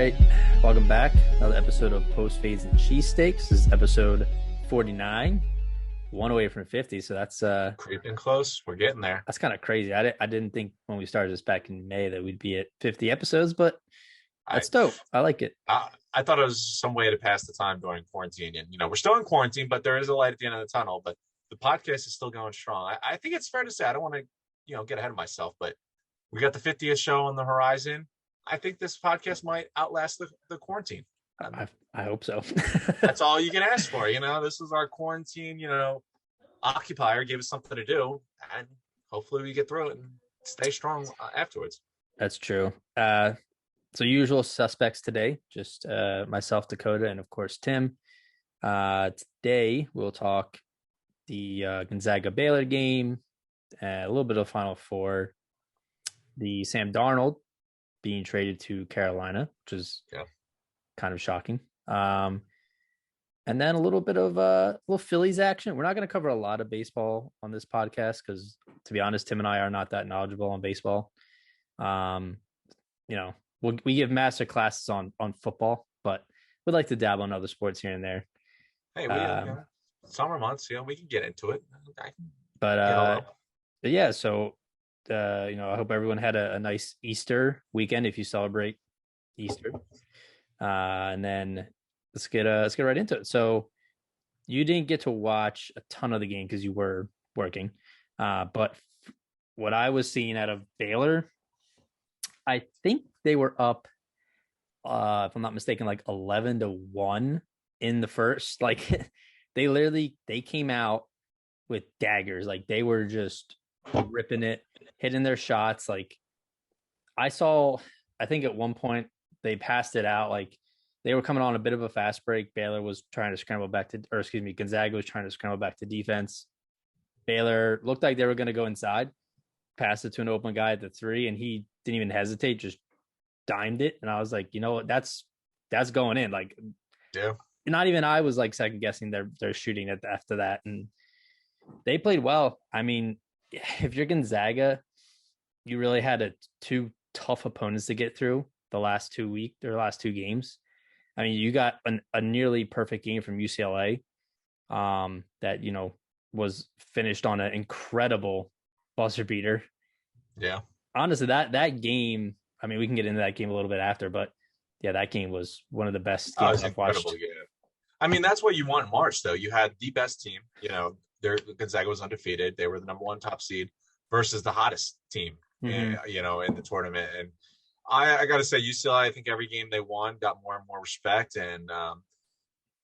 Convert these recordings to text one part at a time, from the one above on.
right, welcome back. Another episode of Post-Fades Cheesesteaks. This is episode 49, one away from 50. So that's creeping close. We're getting there. That's kind of crazy. I didn't think when we started this back in May that we'd be at 50 episodes, but that's dope. I like it. I thought it was some way to pass the time during quarantine, and we're still in quarantine, but there is a light at the end of the tunnel. But the podcast is still going strong. I think it's fair to say, I don't want to get ahead of myself, but we got the 50th show on the horizon. I think this podcast might outlast the quarantine. I hope so. That's all you can ask for. This is our quarantine, occupier, gave us something to do, and hopefully we get through it and stay strong afterwards. That's true. So usual suspects today, just myself, Dakota, and of course, Tim. Today we'll talk the Gonzaga Baylor game, a little bit of Final Four, the Sam Darnold being traded to Carolina, which is kind of shocking. And then a little bit of little Phillies action. We're not going to cover a lot of baseball on this podcast because, to be honest, Tim and I are not that knowledgeable on baseball. We give master classes on football, but we'd like to dabble in other sports here and there. Hey, summer months, we can get into it. But yeah, so I hope everyone had a nice Easter weekend if you celebrate Easter. And then let's get right into it. So you didn't get to watch a ton of the game because you were working. But what I was seeing out of Baylor, I think they were up, if I'm not mistaken, like 11-1 in the first. Like they came out with daggers. Like they were just ripping it, hitting their shots. Like I think at one point they passed it out. Like they were coming on a bit of a fast break. Gonzaga was trying to scramble back to defense. Baylor looked like they were going to go inside, pass it to an open guy at the 3, and he didn't even hesitate, just dimed it. And I was like, that's going in. Like, not even I was like second guessing their shooting after that. And they played well. I mean, if you're Gonzaga, you really had two tough opponents to get through the last 2 games. I mean, you got a nearly perfect game from UCLA that, was finished on an incredible buzzer beater. Yeah. Honestly, that game, I mean, we can get into that game a little bit after, but yeah, that game was one of the best games I've watched. Yeah. I mean, that's what you want in March, though. You had the best team, Gonzaga was undefeated. They were the number 1 top seed versus the hottest team, in the tournament. And I got to say, UCLA, I think every game they won got more and more respect, and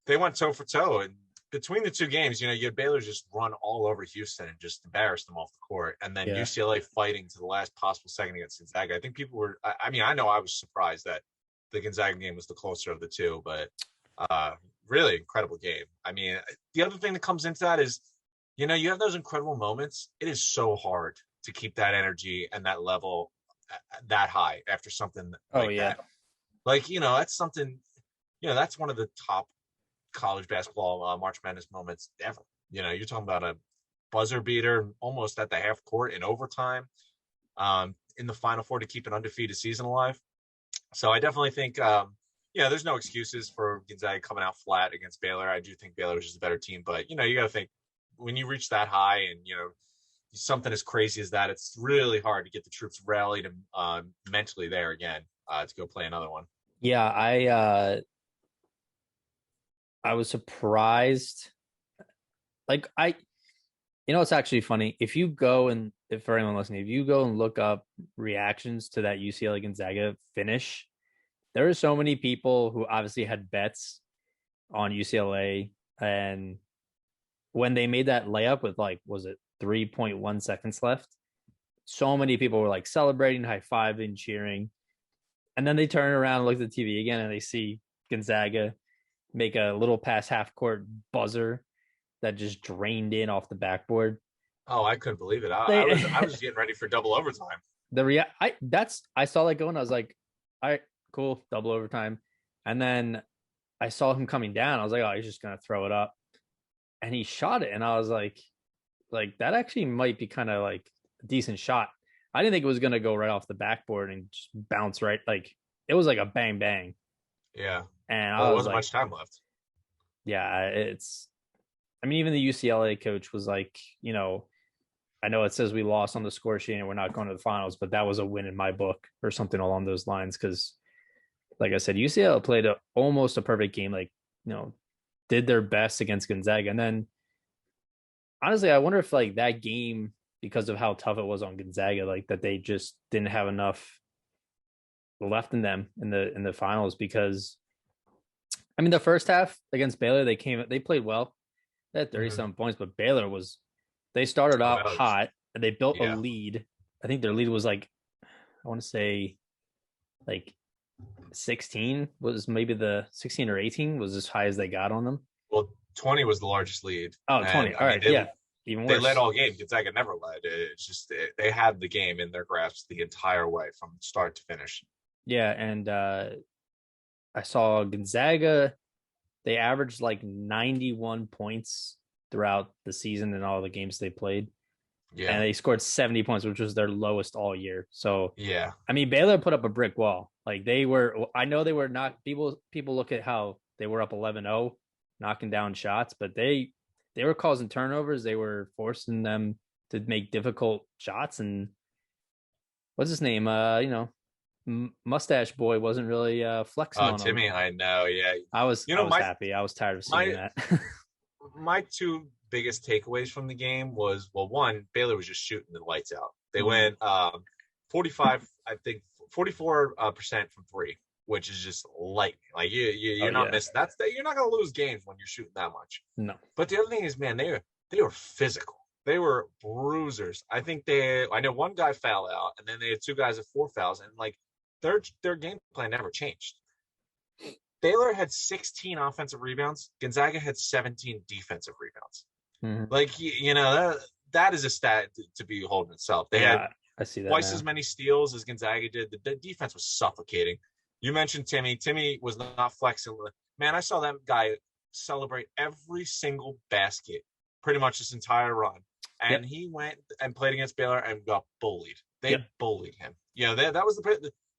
they went toe for toe. And between the two games, you had Baylor just run all over Houston and just embarrass them off the court. And then UCLA fighting to the last possible second against Gonzaga. I think people were, I know I was surprised that the Gonzaga game was the closer of the two, but really incredible game. I mean, the other thing that comes into that is, you have those incredible moments. It is so hard to keep that energy and that level that high after something that. Like, that's something, that's one of the top college basketball March Madness moments ever. You're talking about a buzzer beater almost at the half court in overtime in the Final Four to keep an undefeated season alive. So I definitely think, there's no excuses for Gonzaga coming out flat against Baylor. I do think Baylor was just a better team, but, you got to think when you reach that high and, something as crazy as that, it's really hard to get the troops rallied and mentally there again to go play another one. Yeah, I was surprised. Like it's actually funny. If for anyone listening, if you go and look up reactions to that UCLA Gonzaga finish, there are so many people who obviously had bets on UCLA, and when they made that layup with was it 3.1 seconds left, so many people were celebrating, high-fiving, cheering. And then they turn around and look at the TV again and they see Gonzaga make a little past half court buzzer that just drained in off the backboard. Oh, I couldn't believe it. I was getting ready for double overtime. I saw that going. I was like, all right, cool, double overtime. And then I saw him coming down. I was like, oh, he's just gonna throw it up. And he shot it. And I was like that actually might be kind of a decent shot. I didn't think it was gonna go right off the backboard and just bounce right. It was like a bang bang. Yeah. And Well, I there was wasn't like, much time left. yeah, I mean, even the UCLA coach was like, I know it says we lost on the score sheet and we're not going to the finals, but that was a win in my book or something along those lines. Cause like I said, UCLA played almost a perfect game, like, did their best against Gonzaga. And then honestly, I wonder if like that game, because of how tough it was on Gonzaga, like that they just didn't have enough left in them in the finals. Because I mean, the first half against Baylor, they played well. They had Hmm. 37 points, but Baylor they started Oh, out that was, hot and they built a yeah. lead. I think their lead was like, I want to say like 16 was maybe the 16 or 18 was as high as they got on them. Well, 20 was the largest lead, Oh, 20. and I All mean right. Yeah. Even they led worse. all game. Gonzaga never led. It's just they had the game in their grasp the entire way from start to finish. Yeah. And I saw Gonzaga, they averaged like 91 points throughout the season and all the games they played. And Yeah, they scored 70 points, which was their lowest all year. So, yeah, I mean, Baylor put up a brick wall. Like I know they were not, people look at how they were up 11-0, knocking down shots, but they were causing turnovers. They were forcing them to make difficult shots. And what's his name? Mustache Boy wasn't really flexing Oh, on them. Timmy, I know. Yeah, you I know was happy. I was tired of seeing my that. my two biggest takeaways from the game was, well, one, Baylor was just shooting the lights out. They Mhm. went 45, I think 44% from three, which is just lightning. Like Oh you're not yeah. missing. You're not gonna lose games when you're shooting that much. No. But the other thing is, man, they were physical. They were bruisers. I know one guy fouled out, and then they had two guys at four fouls, and like their game plan never changed. Baylor had 16 offensive rebounds. Gonzaga had 17 defensive rebounds. Mhm. Like that is a stat to be holding itself. They had Yeah, I see that twice as now. many steals as Gonzaga did. The defense was suffocating. You mentioned Timmy. Timmy was not flexible. Man, I saw that guy celebrate every single basket pretty much this entire run. And Yep. he went and played against Baylor and got bullied. Yep. They bullied him. That was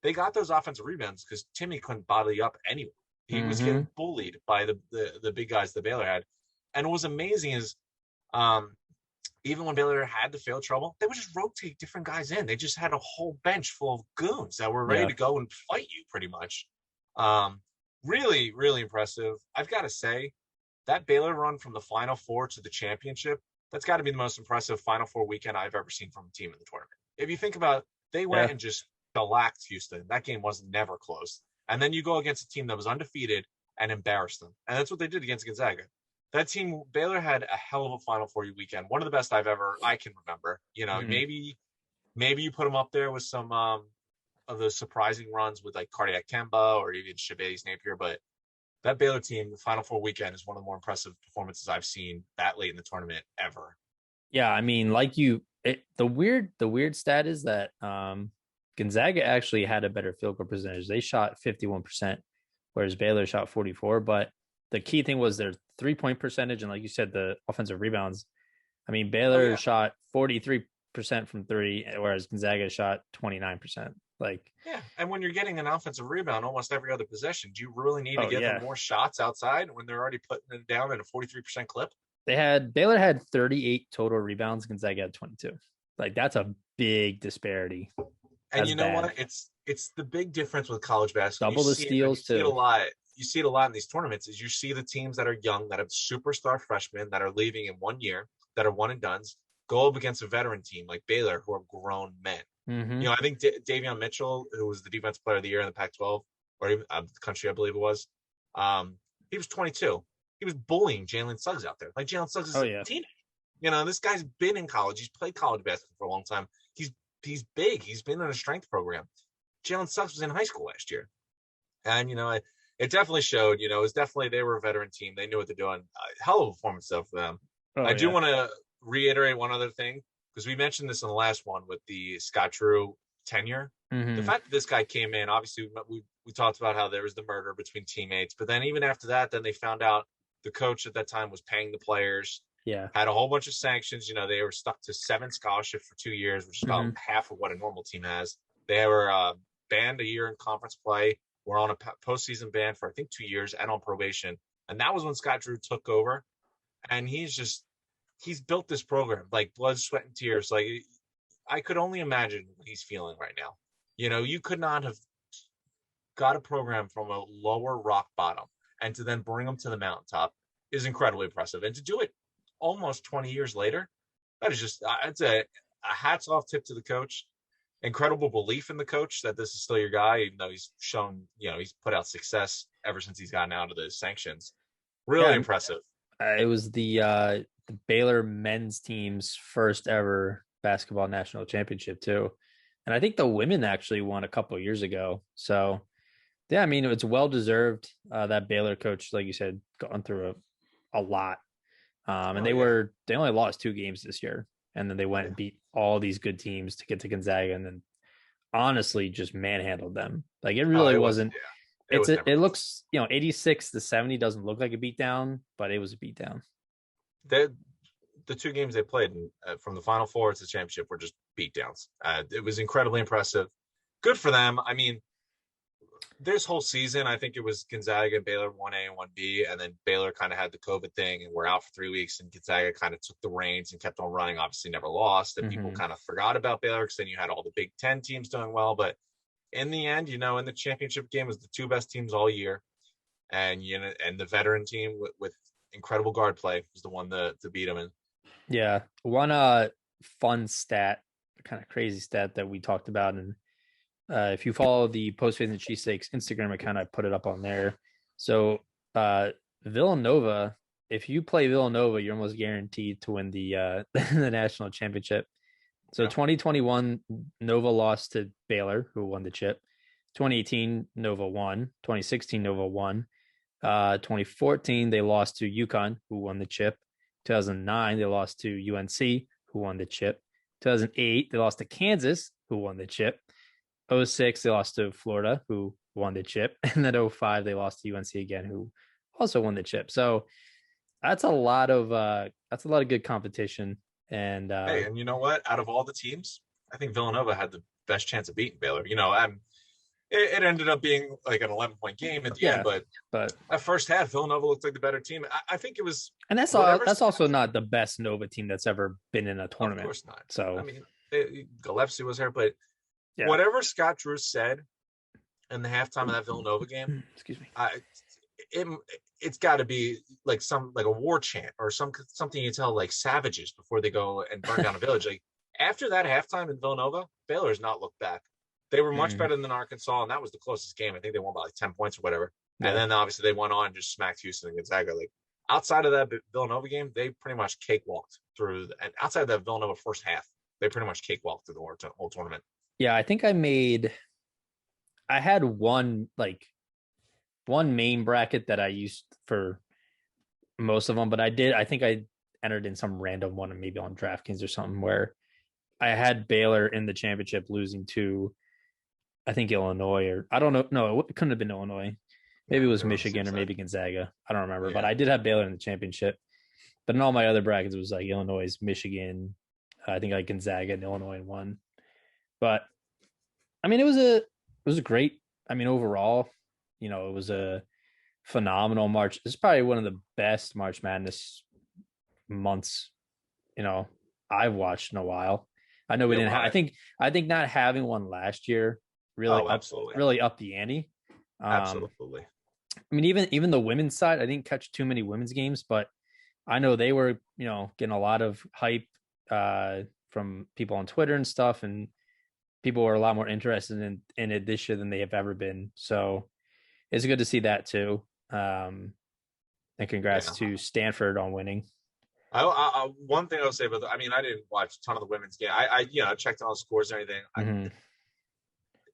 they got those offensive rebounds because Timmy couldn't bottle you up anyway. He was Hmm. getting bullied by the big guys that Baylor had. And what was amazing is um, even when Baylor had the field trouble, they would just rotate different guys in. They just had a whole bench full of goons that were ready Yeah. to go and fight you pretty much. Um, really, really impressive. I've got to say, that Baylor run from the Final Four to the championship, that's got to be the most impressive Final Four weekend I've ever seen from a team in the tournament. If you think about it, they went Yeah. and just shellacked Houston. That game was never close. And then you go against a team that was undefeated and embarrassed them. And that's what they did against Gonzaga. That team, Baylor had a hell of a Final Four weekend. One of the best I can remember. Hmm. Maybe you put them up there with some of those surprising runs with like Cardiac Kemba or even Shabazz Napier. But that Baylor team, the Final Four weekend, is one of the more impressive performances I've seen that late in the tournament ever. Yeah. I mean, the weird stat is that Gonzaga actually had a better field goal percentage. They shot 51%, whereas Baylor shot 44. But the key thing was their 3-point percentage, and like you said, the offensive rebounds. I mean, Oh Baylor yeah, shot 43% from three, whereas Gonzaga shot 29%. Like, yeah. And when you're getting an offensive rebound almost every other possession, do you really need to oh give them yeah, more shots outside when they're already putting it down at a 43% clip? Baylor had 38 total rebounds, Gonzaga had 22. Like that's a big disparity. And That's you know bad. what? It's the big difference with college basketball. You Double the see it, and you steals see it a too. lot. You see it a lot in these tournaments. Is you see the teams that are young, that have superstar freshmen that are leaving in 1 year, that are one and dones, go up against a veteran team like Baylor, who are grown men. Mm-hmm. I think Davion Mitchell, who was the defensive player of the year in the Pac-12 or even the country, I believe it was, he was 22. He was bullying Jalen Suggs out there. Like Jalen Suggs is Oh a yeah. teenager. This guy's been in college. He's played college basketball for a long time. He's big. He's been in a strength program. Jalen Suggs was in high school last year, and it definitely showed. It was definitely they were a veteran team. They knew what they're doing. Hell of a performance though for them. Oh I do yeah. want to reiterate one other thing because we mentioned this in the last one with the Scott Drew tenure. The Mm-hmm. fact that this guy came in, obviously, we talked about how there was the murder between teammates, but then even after that, then they found out the coach at that time was paying the players, Yeah. had a whole bunch of sanctions. They were stuck to 7 scholarships for 2 years, which is about Mm-hmm. half of what a normal team has. They were banned a year in conference play, were on a postseason ban for I think 2 years and on probation, and that was when Scott Drew took over, and he's built this program like blood, sweat, and tears. Like I could only imagine what he's feeling right now. You could not have got a program from a lower rock bottom and to then bring them to the mountaintop is incredibly impressive. And to do it almost 20 years later, that is just, it's a hats off tip to the coach. Incredible belief in the coach that this is still your guy, even though he's shown, he's put out success ever since he's gotten out of the sanctions. Really impressive. It was the Baylor men's team's first ever basketball national championship too. And I think the women actually won a couple of years ago. So yeah, I mean, it's well-deserved. That Baylor coach, like you said, gone through a lot. And they only lost 2 games this year. And then they went and beat all these good teams to get to Gonzaga, and then honestly just manhandled them. Like it really wasn't. It looks, 86-70 doesn't look like a beatdown, but it was a beatdown. The 2 games they played from the Final Four to the championship were just beatdowns. It was incredibly impressive. Good for them. I mean, this whole season, I think it was Gonzaga and Baylor 1A and 1B, and then Baylor kind of had the COVID thing and we're out for 3 weeks, and Gonzaga kind of took the reins and kept on running, obviously never lost, and people kind of forgot about Baylor because then you had all the Big Ten teams doing well. But in the end, in the championship game, it was the 2 best teams all year, and and the veteran team with incredible guard play was the one to beat them in. Yeah. One fun stat, kind of crazy stat that we talked about, and if you follow the Post-Fades Cheesesteaks Instagram account, I put it up on there. So Villanova, if you play Villanova, you're almost guaranteed to win the the national championship. So 2021, Nova lost to Baylor, who won the chip. 2018, Nova won. 2016, Nova won. 2014, they lost to UConn, who won the chip. 2009, they lost to UNC, who won the chip. 2008, they lost to Kansas, who won the chip. 2006, they lost to Florida, who won the chip. And then 2005, they lost to UNC again, who also won the chip. So that's a lot of good competition. And hey, and you know what? Out of all the teams, I think Villanova had the best chance of beating Baylor. It ended up being like an 11-point game at the end, but that first half, Villanova looked like the better team. I think it was, and that's also not the best Nova team that's ever been in a tournament. Of course not. So I mean, Gillespie was there, but whatever Scott Drew said in the halftime of that Villanova game, excuse me, it's got to be like a war chant or something you tell like savages before they go and burn down a village. Like after that halftime in Villanova, Baylor has not looked back. They were much better than Arkansas, and that was the closest game. I think they won by like 10 points or whatever. Yeah. And then obviously they went on and just smacked Houston and Gonzaga. Like outside of that Villanova game, they pretty much cakewalked through. And outside of that Villanova first half, they pretty much cakewalked through the whole tournament. Yeah, I think I had one main bracket that I used for most of them, but I think I entered in some random one, maybe on DraftKings or something, where I had Baylor in the championship losing to, I think, Illinois, or I don't know. No, it couldn't have been Illinois. Maybe it was Michigan or maybe Gonzaga. I don't remember, but I did have Baylor in the championship. But in all my other brackets, it was like Illinois, Michigan, I think like Gonzaga and Illinois in one. But I mean, it was a great, I mean, overall, it was a phenomenal March. It's probably one of the best March Madness months, I've watched in a while. I know we didn't have, I think not having one last year really upped the ante. Absolutely. I mean, even the women's side, I didn't catch too many women's games, but I know they were, getting a lot of hype from people on Twitter and stuff, and people were a lot more interested in it this year than they have ever been. So it's good to see that too. And congrats to Stanford on winning. One thing I'll say about I didn't watch a ton of the women's game. I checked all the scores and everything.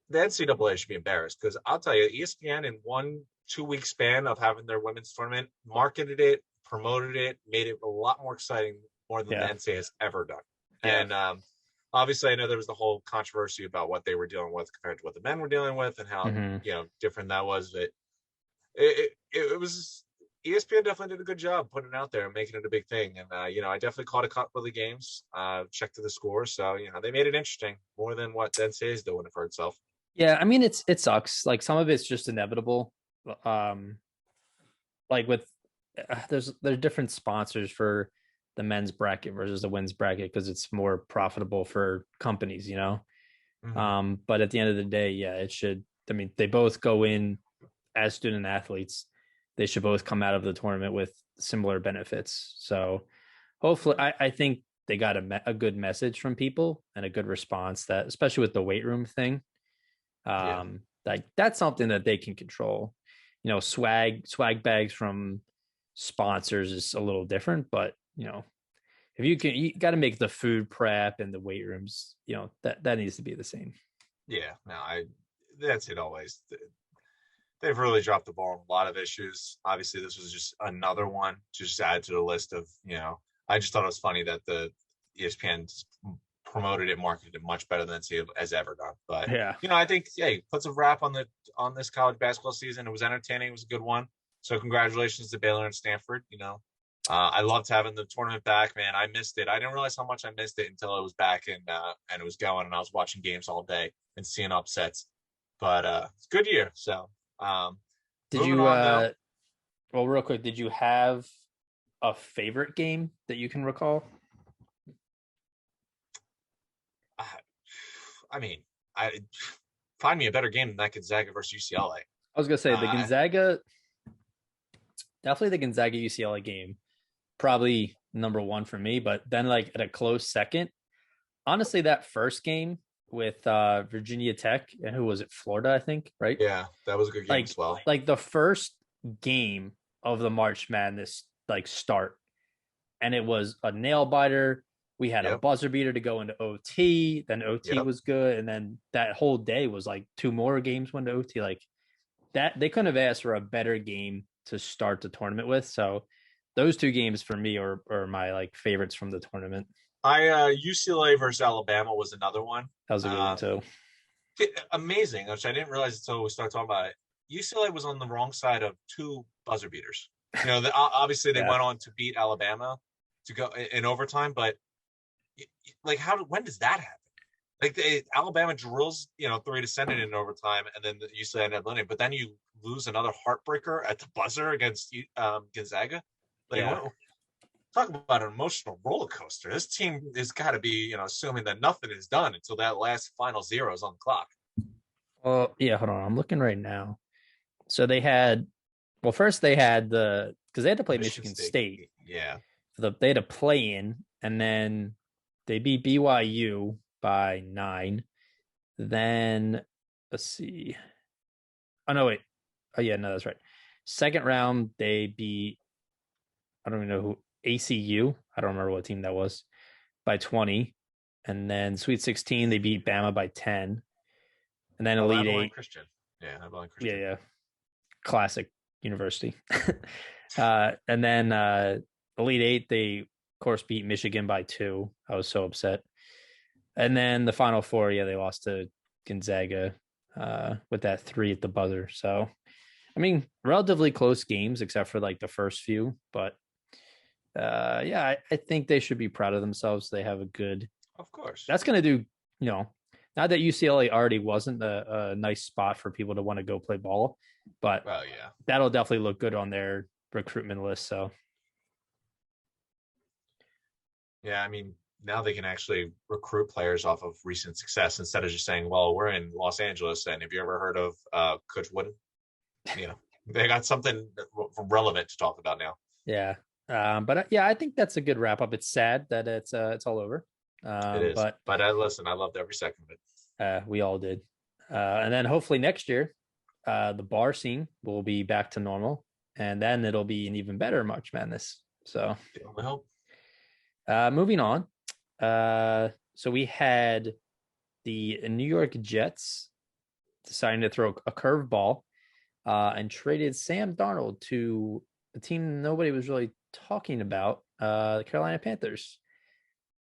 The NCAA should be embarrassed, because I'll tell you, ESPN in 1-2 week span of having their women's tournament marketed it, promoted it, made it a lot more exciting, more than the NCAA has ever done. Yeah. And obviously, I know there was the whole controversy about what they were dealing with compared to what the men were dealing with, and how different that was. But it was, ESPN definitely did a good job putting it out there and making it a big thing. And I definitely caught a couple of the games, checked the scores, so they made it interesting, more than what the NCAA is doing for itself. Yeah, I mean it sucks. Like some of it's just inevitable. Um, like with there's different sponsors for the men's bracket versus the women's bracket because it's more profitable for companies, you know. Hmm. But at the end of the day, yeah, it should. I mean, they both go in as student athletes. They should both come out of the tournament with similar benefits. So hopefully, I think they got a good message from people and a good response that, especially with the weight room thing, Yeah. like that's something that they can control. You know, swag bags from sponsors is a little different, but you know, if you got to make the food prep and the weight rooms, you know, that needs to be the same. Yeah. No, that's it always. They've really dropped the ball on a lot of issues. Obviously, this was just another one to just add to the list of, I just thought it was funny that the ESPN promoted it, marketed it much better than it has ever done. But Yeah. I think, hey, puts a wrap on this college basketball season. It was entertaining. It was a good one. So congratulations to Baylor and Stanford. I loved having the tournament back, man. I missed it. I didn't realize how much I missed it until it was back and it was going, and I was watching games all day and seeing upsets. But it's a good year. So Did moving you on though. well real quick, did you have a favorite game that you can recall? uh, I mean, I find me a better game than that Gonzaga versus UCLA. I was gonna say the Uh, Gonzaga, definitely the Gonzaga UCLA game, probably number one for me. But then like at a close second, honestly, that first game with Virginia Tech and who was it? Florida, I think, right? yeah, that was a good game Like as well. like the first game of the March Madness like start, and it was a nail biter. We had a Yep, buzzer beater to go into OT. Then OT yep. was good, and then that whole day was like two more games went to OT. Like that, they couldn't have asked for a better game to start the tournament with. So those two games for me are my like favorites from the tournament. UCLA versus Alabama was another one. That was a good one Uh, too. Amazing, which I didn't realize until we started talking about it. UCLA was on the wrong side of two buzzer beaters. Obviously they Yeah, went on to beat Alabama to go in overtime, but like when does that happen? Like Alabama drills, three to send it in overtime, and then the UCLA ended up winning. But then you lose another heartbreaker at the buzzer against Gonzaga. Like, yeah. talk about an emotional roller coaster. This team has got to be, assuming that nothing is done until that last final zero is on the clock. Well, yeah. Hold on, I'm looking right now. So they had, well, first they had because they had to play Michigan Michigan State, State. yeah, They had to play in, and then they beat BYU by 9. Then let's see. Oh no, wait. Oh yeah, no, that's right. Second round they beat, I don't even know who, ACU. I don't remember what team that was, by 20. And then Sweet 16 they beat Bama by 10. And then Elite Abilene 8. Christian, yeah, Abilene Yeah, Christian. yeah. Classic university. And then Elite 8 they of course beat Michigan by 2. I was so upset. And then the Final Four, yeah, they lost to Gonzaga with that 3 at the buzzer. So, I mean, relatively close games except for like the first few. But yeah, I think they should be proud of themselves. They have a good. Of course. That's going to do, you know, not that UCLA already wasn't a nice spot for people to want to go play ball, but Well, yeah. that'll definitely look good on their recruitment list. So, Yeah, I mean, now they can actually recruit players off of recent success instead of just saying, well, we're in Los Angeles. And have you ever heard of Coach Wooden? They got something relevant to talk about now. yeah. But yeah, I think that's a good wrap up. It's sad that it's all over. It is. But But listen, I loved every second of it. we all did. And then hopefully next year, the bar scene will be back to normal, and then it'll be an even better March Madness. So, Well, moving on. So we had the New York Jets deciding to throw a curveball and traded Sam Darnold to a team nobody was really talking about, the Carolina Panthers.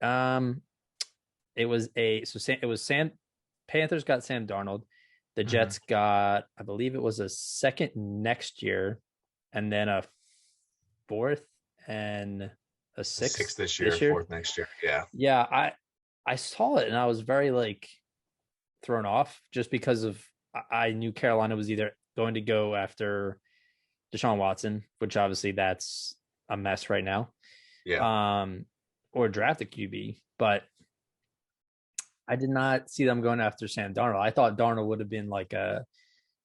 Um, it was Sam Panthers got Sam Darnold. The Jets got, I believe it was a second next year, and then a fourth and a sixth this year, fourth next year. Yeah. Yeah, I saw it and I was very like, thrown off just because of I knew Carolina was either going to go after Deshaun Watson, which obviously that's a mess right now, Yeah. or draft a QB, but I did not see them going after Sam Darnold. I thought Darnold would have been like a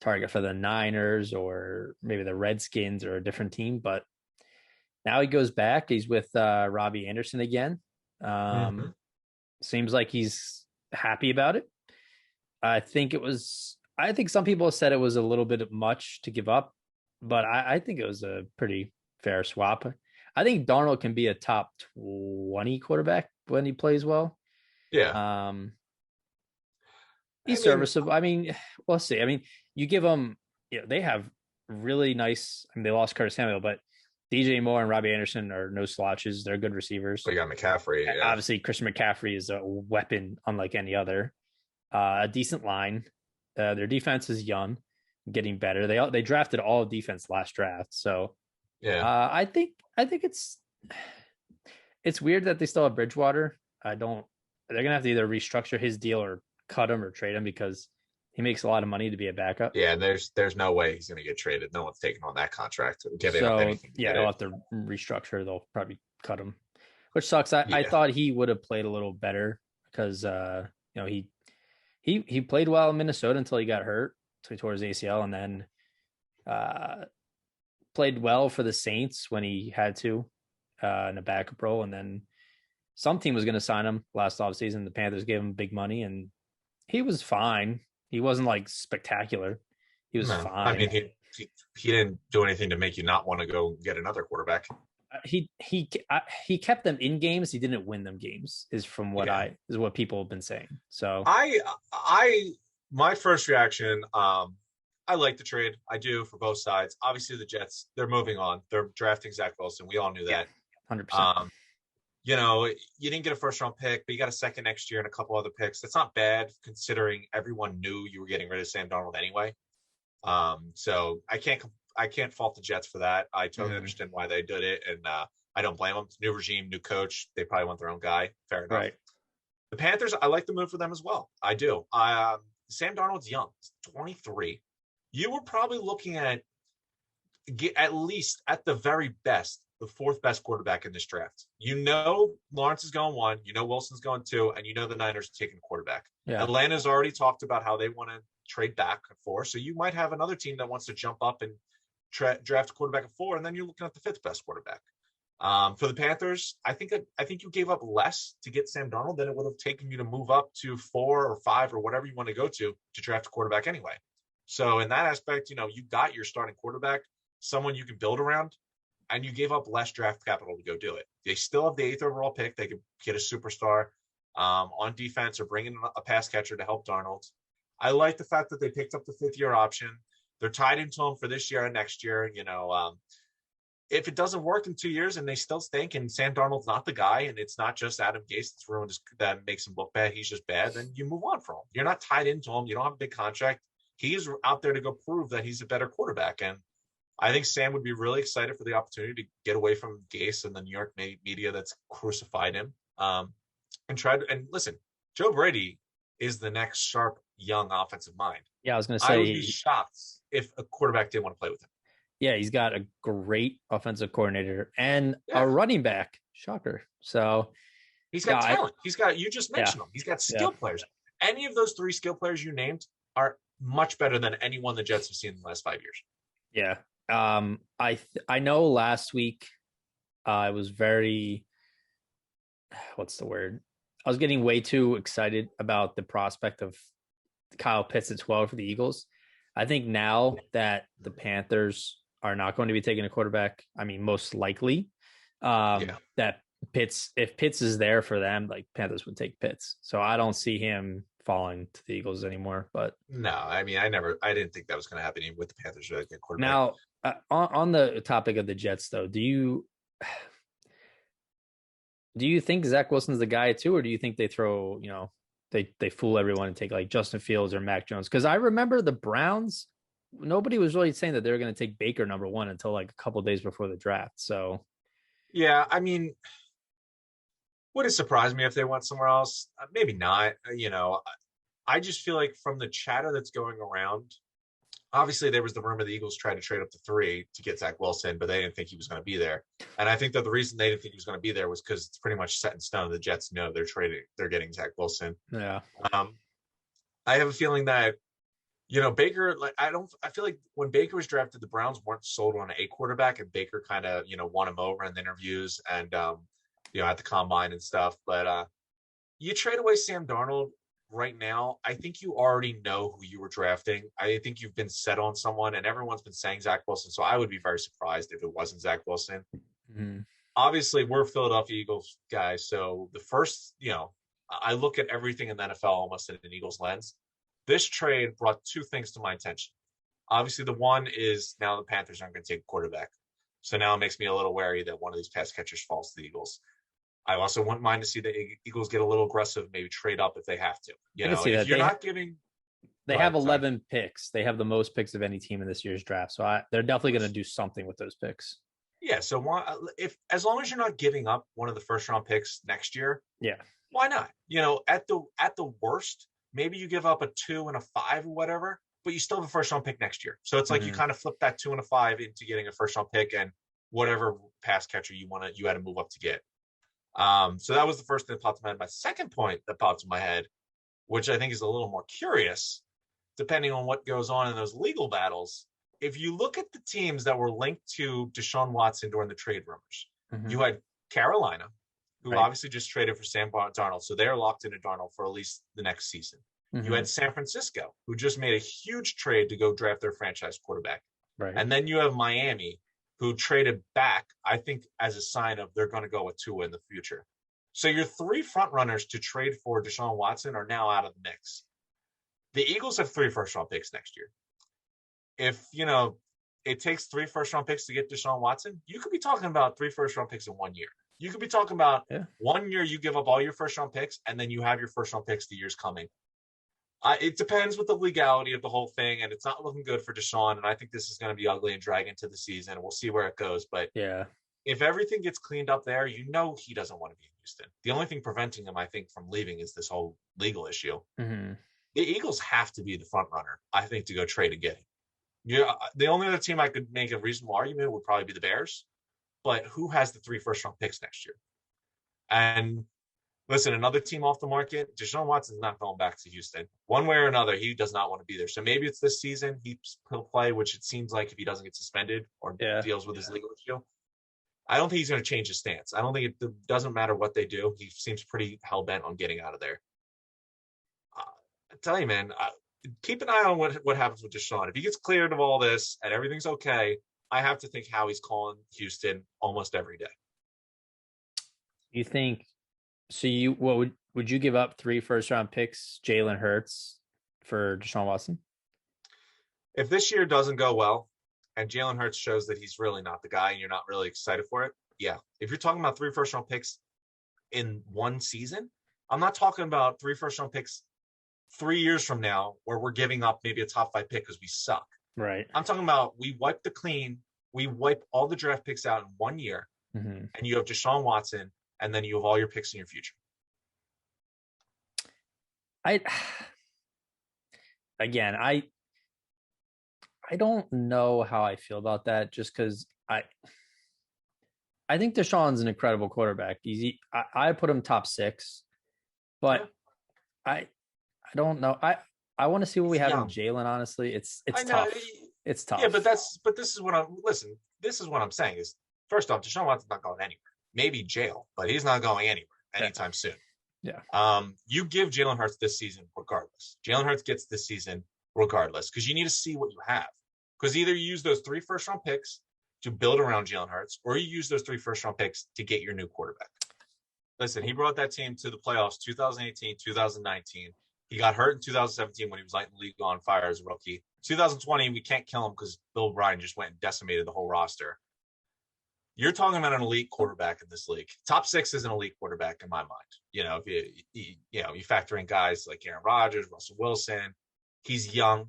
target for the Niners or maybe the Redskins or a different team, but now he goes back. He's with Robbie Anderson again. Mm-hmm. Seems like he's happy about it. I think some people said it was a little bit much to give up, but I think it was a pretty fair swap. I think Darnold can be a top 20 quarterback when he plays well. Yeah. Um, I he's mean, serviceable. I mean, we'll see. I mean, you give them, they have really nice. I mean, they lost Curtis Samuel, but DJ Moore and Robbie Anderson are no slouches. They're good receivers. we got McCaffrey. Yeah. Obviously, Christian McCaffrey is a weapon unlike any other. A decent line. Their defense is young, getting better. They drafted all defense last draft, so Yeah. I think it's weird that they still have Bridgewater. I don't. They're gonna have to either restructure his deal or cut him or trade him because he makes a lot of money to be a backup. Yeah. There's no way he's going to get traded. No one's taking on that contract. Giving up So anything. yeah, they'll have to restructure. They'll probably cut him, which sucks. I Yeah. thought he would have played a little better because he played well in Minnesota until he got hurt, so he tore his ACL, and then played well for the Saints when he had to in a backup role, and then some team was going to sign him last offseason. The Panthers gave him big money, and he was fine. He wasn't like spectacular. He was fine. I mean, he didn't do anything to make you not want to go get another quarterback. He kept them in games. He didn't win them games. Is from what is what people have been saying. So my first reaction, I like the trade. I do for both sides. Obviously, the Jets, they're moving on. They're drafting Zach Wilson. We all knew that. 100%. You didn't get a first round pick, but you got a second next year and a couple other picks. That's not bad considering everyone knew you were getting rid of Sam Darnold anyway. So I can't fault the Jets for that. I totally understand why they did it, and I don't blame them. New regime, new coach. They probably want their own guy. Fair enough. Right. The Panthers, I like the move for them as well. I do. Sam Darnold's young. He's 23. You were probably looking at least, at the very best, the fourth best quarterback in this draft. Lawrence is going 1. Wilson's going 2, and the Niners are taking a quarterback. Yeah. Atlanta's already talked about how they want to trade back at 4. So you might have another team that wants to jump up and draft a quarterback at 4, and then you're looking at the 5th best quarterback. For the Panthers, I think you gave up less to get Sam Darnold than it would have taken you to move up to 4 or 5 or whatever you want to go to draft a quarterback anyway. So in that aspect, you got your starting quarterback, someone you can build around, and you gave up less draft capital to go do it. They still have the 8th overall pick. They could get a superstar on defense or bring in a pass catcher to help Darnold. I like the fact that they picked up the 5th-year option. They're tied into him for this year and next year. If it doesn't work in 2 years and they still stink and Sam Darnold's not the guy and it's not just Adam Gase that makes him look bad, he's just bad, then you move on from him. You're not tied into him. You don't have a big contract. He's out there to go prove that he's a better quarterback. And I think Sam would be really excited for the opportunity to get away from Gase and the New York media that's crucified him. And listen, Joe Brady is the next sharp, young offensive mind. Yeah, I was going to say, I would be shocked if a quarterback didn't want to play with him. Yeah, he's got a great offensive coordinator and a running back. Shocker. So he's got talent. You just mentioned him. He's got skill players. Any of those 3 skill players you named are much better than anyone the Jets have seen in the last 5 years. Yeah. I know last week I was very, what's the word? I was getting way too excited about the prospect of Kyle Pitts at 12 for the Eagles. I think now that the Panthers are not going to be taking a quarterback, I mean, most likely that if Pitts is there for them, like Panthers would take Pitts. So I don't see him falling to the Eagles anymore. But no, I mean, I didn't think that was going to happen even with the Panthers. Really good quarterback. Now, on the topic of the Jets, though, do you think Zach Wilson's the guy too, or do you think they throw, they fool everyone and take like Justin Fields or Mac Jones? Because I remember the Browns, nobody was really saying that they were going to take Baker number 1 until like a couple of days before the draft. So, yeah, I mean, would it surprise me if they went somewhere else? Maybe not. I just feel like from the chatter that's going around, obviously there was the rumor the Eagles tried to trade up to 3 to get Zach Wilson, but they didn't think he was going to be there. And I think that the reason they didn't think he was going to be there was because it's pretty much set in stone. The Jets know they're getting Zach Wilson. Yeah. I have a feeling that, Baker, I feel like when Baker was drafted, the Browns weren't sold on a quarterback, and Baker kind of, won him over in the interviews and, at the combine and stuff. But you trade away Sam Darnold right now, I think you already know who you were drafting. I think you've been set on someone, and everyone's been saying Zach Wilson. So I would be very surprised if it wasn't Zach Wilson. Mm-hmm. Obviously, we're Philadelphia Eagles guys. So the first, I look at everything in the NFL almost in an Eagles lens. This trade brought 2 things to my attention. Obviously, the one is now the Panthers aren't going to take a quarterback. So now it makes me a little wary that one of these pass catchers falls to the Eagles. I also wouldn't mind to see the Eagles get a little aggressive, maybe trade up if they have to. If you're not giving, they have 11 picks. They have the most picks of any team in this year's draft. So they're definitely going to do something with those picks. Yeah. So as long as you're not giving up one of the first round picks next year, yeah, why not? At the worst, maybe you give up a 2 and a 5 or whatever, but you still have a first round pick next year. So it's like you kind of flip that 2 and a 5 into getting a first round pick and whatever pass catcher you had to move up to get. So that was the first thing that popped in my head. My second point that popped in my head, which I think is a little more curious, depending on what goes on in those legal battles. If you look at the teams that were linked to Deshaun Watson during the trade rumors, you had Carolina, who obviously just traded for Sam Darnold. So they're locked into Darnold for at least the next season. You had San Francisco, who just made a huge trade to go draft their franchise quarterback. Right. And then you have Miami, who traded back, I think, as a sign of they're going to go with Tua in the future. So your 3 front runners to trade for Deshaun Watson are now out of the mix. The Eagles have 3 first-round picks next year. If, it takes 3 first-round picks to get Deshaun Watson, you could be talking about 3 first-round picks in 1 year. You could be talking about 1 year you give up all your first-round picks, and then you have your first-round picks the years coming. It depends with the legality of the whole thing, and it's not looking good for Deshaun, and I think this is going to be ugly and drag into the season. We'll see where it goes, but if everything gets cleaned up there, he doesn't want to be in Houston. The only thing preventing him, I think, from leaving is this whole legal issue. The Eagles have to be the front runner, I think, to go trade and get him. The only other team I could make a reasonable argument would probably be the Bears, but who has the 3 first-round picks next year? And listen, another team off the market, Deshaun Watson's not going back to Houston. One way or another, he does not want to be there. So maybe it's this season he'll play, which it seems like if he doesn't get suspended or deals with his legal issue. I don't think he's going to change his stance. I don't think it doesn't matter what they do. He seems pretty hell-bent on getting out of there. I tell you, man, keep an eye on what happens with Deshaun. If he gets cleared of all this and everything's okay, I have to think how he's calling Houston almost every day. You think so? Would you give up 3 first-round picks, Jalen Hurts, for Deshaun Watson? If this year doesn't go well and Jalen Hurts shows that he's really not the guy and you're not really excited for it, yeah. If you're talking about 3 first-round picks in 1 season, I'm not talking about 3 first-round picks 3 years from now where we're giving up maybe a top 5 pick because we suck. Right. I'm talking about we wipe all the draft picks out in 1 year, and you have Deshaun Watson, and then you have all your picks in your future. I don't know how I feel about that, just because I think Deshaun's an incredible quarterback. I put him top 6, but I don't know. I want to see what we have in Jalen. Honestly, it's tough. It's tough. Yeah, but this is what I'm saying is, first off, Deshaun Watson's not going anywhere. Maybe jail, but he's not going anywhere anytime soon. Yeah. You give Jalen Hurts this season regardless. Jalen Hurts gets this season regardless because you need to see what you have. Because either you use those 3 first-round picks to build around Jalen Hurts, or you use those 3 first-round picks to get your new quarterback. Listen, he brought that team to the playoffs 2018, 2019. He got hurt in 2017 when he was lighting the league on fire as a rookie. 2020, we can't kill him because Bill O'Brien just went and decimated the whole roster. You're talking about an elite quarterback in this league. Top 6 is an elite quarterback in my mind. If you factor in guys like Aaron Rodgers, Russell Wilson, he's young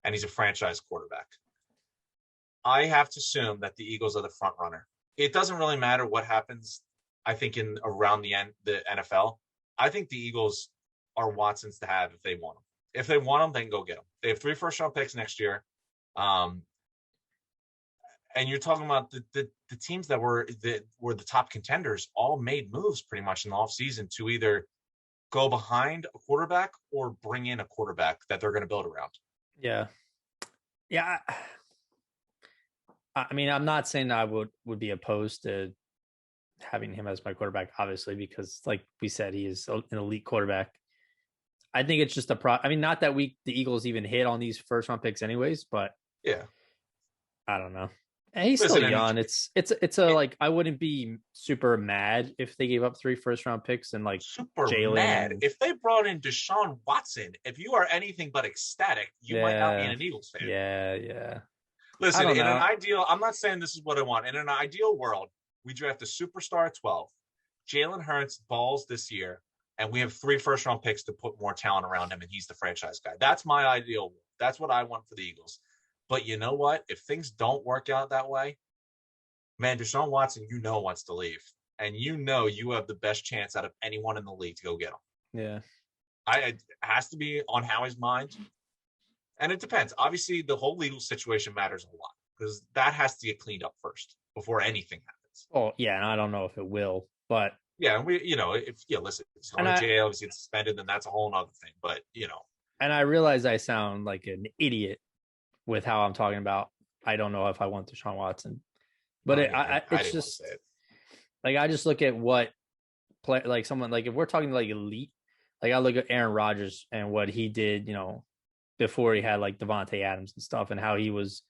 and he's a franchise quarterback. I have to assume that the Eagles are the front runner. It doesn't really matter what happens, I think, in around the NFL. I think the Eagles are Watson's to have if they want them. If they want them, then go get them. They have 3 first-round picks next year. And you're talking about the teams that were the top contenders all made moves pretty much in the offseason to either go behind a quarterback or bring in a quarterback that they're going to build around. Yeah. Yeah. I mean, I'm not saying I would be opposed to having him as my quarterback, obviously, because like we said, he is an elite quarterback. I think it's just I mean, not that the Eagles even hit on these first round picks anyways, but yeah, I don't know. And he's still young. It's like, I wouldn't be super mad if they gave up 3 first round picks and like super Jalen mad if they brought in Deshaun Watson. If you are anything but ecstatic, you might not be an Eagles fan. Yeah. Listen, in an ideal, I'm not saying this is what I want. In an ideal world, we draft a superstar at 12. Jalen Hurts balls this year, and we have 3 first round picks to put more talent around him, and he's the franchise guy. That's my ideal world. That's what I want for the Eagles. But you know what? If things don't work out that way, man, Deshaun Watson, wants to leave. And you have the best chance out of anyone in the league to go get him. Yeah. It has to be on Howie's mind. And it depends. Obviously, the whole legal situation matters a lot because that has to get cleaned up first before anything happens. Oh, yeah, and I don't know if it will, but yeah, listen, it's going to jail, he's suspended, then that's a whole other thing. But and I realize I sound like an idiot with how I'm talking about. I don't know if I want Deshaun Watson, but it's just like I just look at what play like someone like if we're talking like elite, like I look at Aaron Rodgers and what he did, before he had like Devontae Adams and stuff, and how he was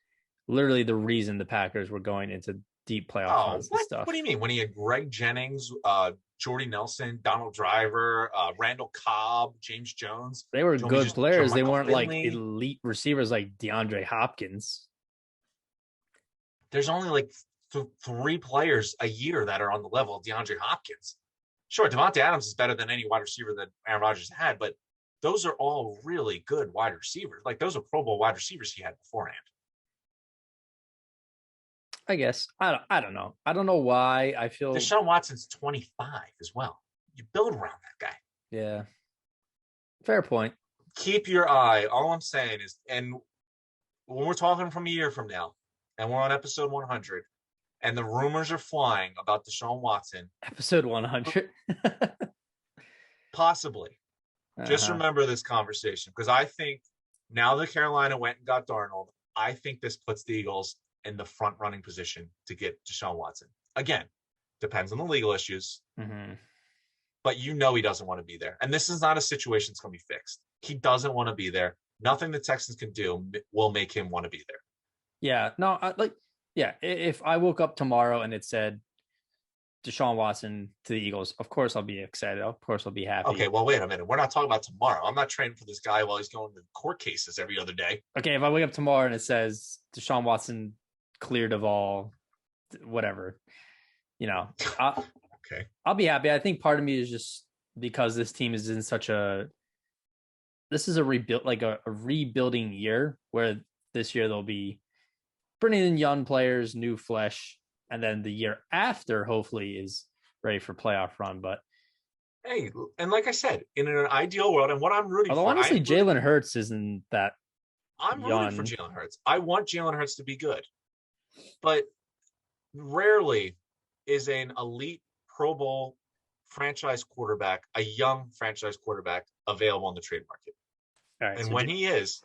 literally the reason the Packers were going into deep playoff runs and stuff. What do you mean? When he had Greg Jennings, Jordy Nelson, Donald Driver, Randall Cobb, James Jones. They were good players. They weren't like elite receivers like DeAndre Hopkins. There's only like 3 players a year that are on the level of DeAndre Hopkins. Sure, Devontae Adams is better than any wide receiver that Aaron Rodgers had, but those are all really good wide receivers. Like those are Pro Bowl wide receivers he had beforehand. I guess. I don't know. I don't know why I feel Deshaun Watson's 25 as well. You build around that guy. Yeah. Fair point. Keep your eye. All I'm saying is, and when we're talking from a year from now, and we're on episode 100, and the rumors are flying about Deshaun Watson. Episode 100? Possibly. Just remember this conversation, because I think now that Carolina went and got Darnold, I think this puts the Eagles in the front running position to get Deshaun Watson. Again, depends on the legal issues, but he doesn't want to be there. And this is not a situation that's going to be fixed. He doesn't want to be there. Nothing the Texans can do will make him want to be there. Yeah, no, if I woke up tomorrow and it said Deshaun Watson to the Eagles, of course I'll be excited. Of course I'll be happy. Okay, well, wait a minute. We're not talking about tomorrow. I'm not trading for this guy while he's going to court cases every other day. Okay, if I wake up tomorrow and it says Deshaun Watson cleared of all whatever, okay, I'll be happy. I think part of me is just because this team is in this is a rebuilding year, where this year they'll be bringing in young players, new flesh, and then the year after hopefully is ready for playoff run. But hey, and like I said, in an ideal world, and what I'm rooting for, honestly, Jalen Hurts isn't that. I'm rooting for Jalen Hurts. I want Jalen Hurts to be good, but rarely is an elite Pro Bowl franchise quarterback, a young franchise quarterback, available on the trade market. All right, and when he is,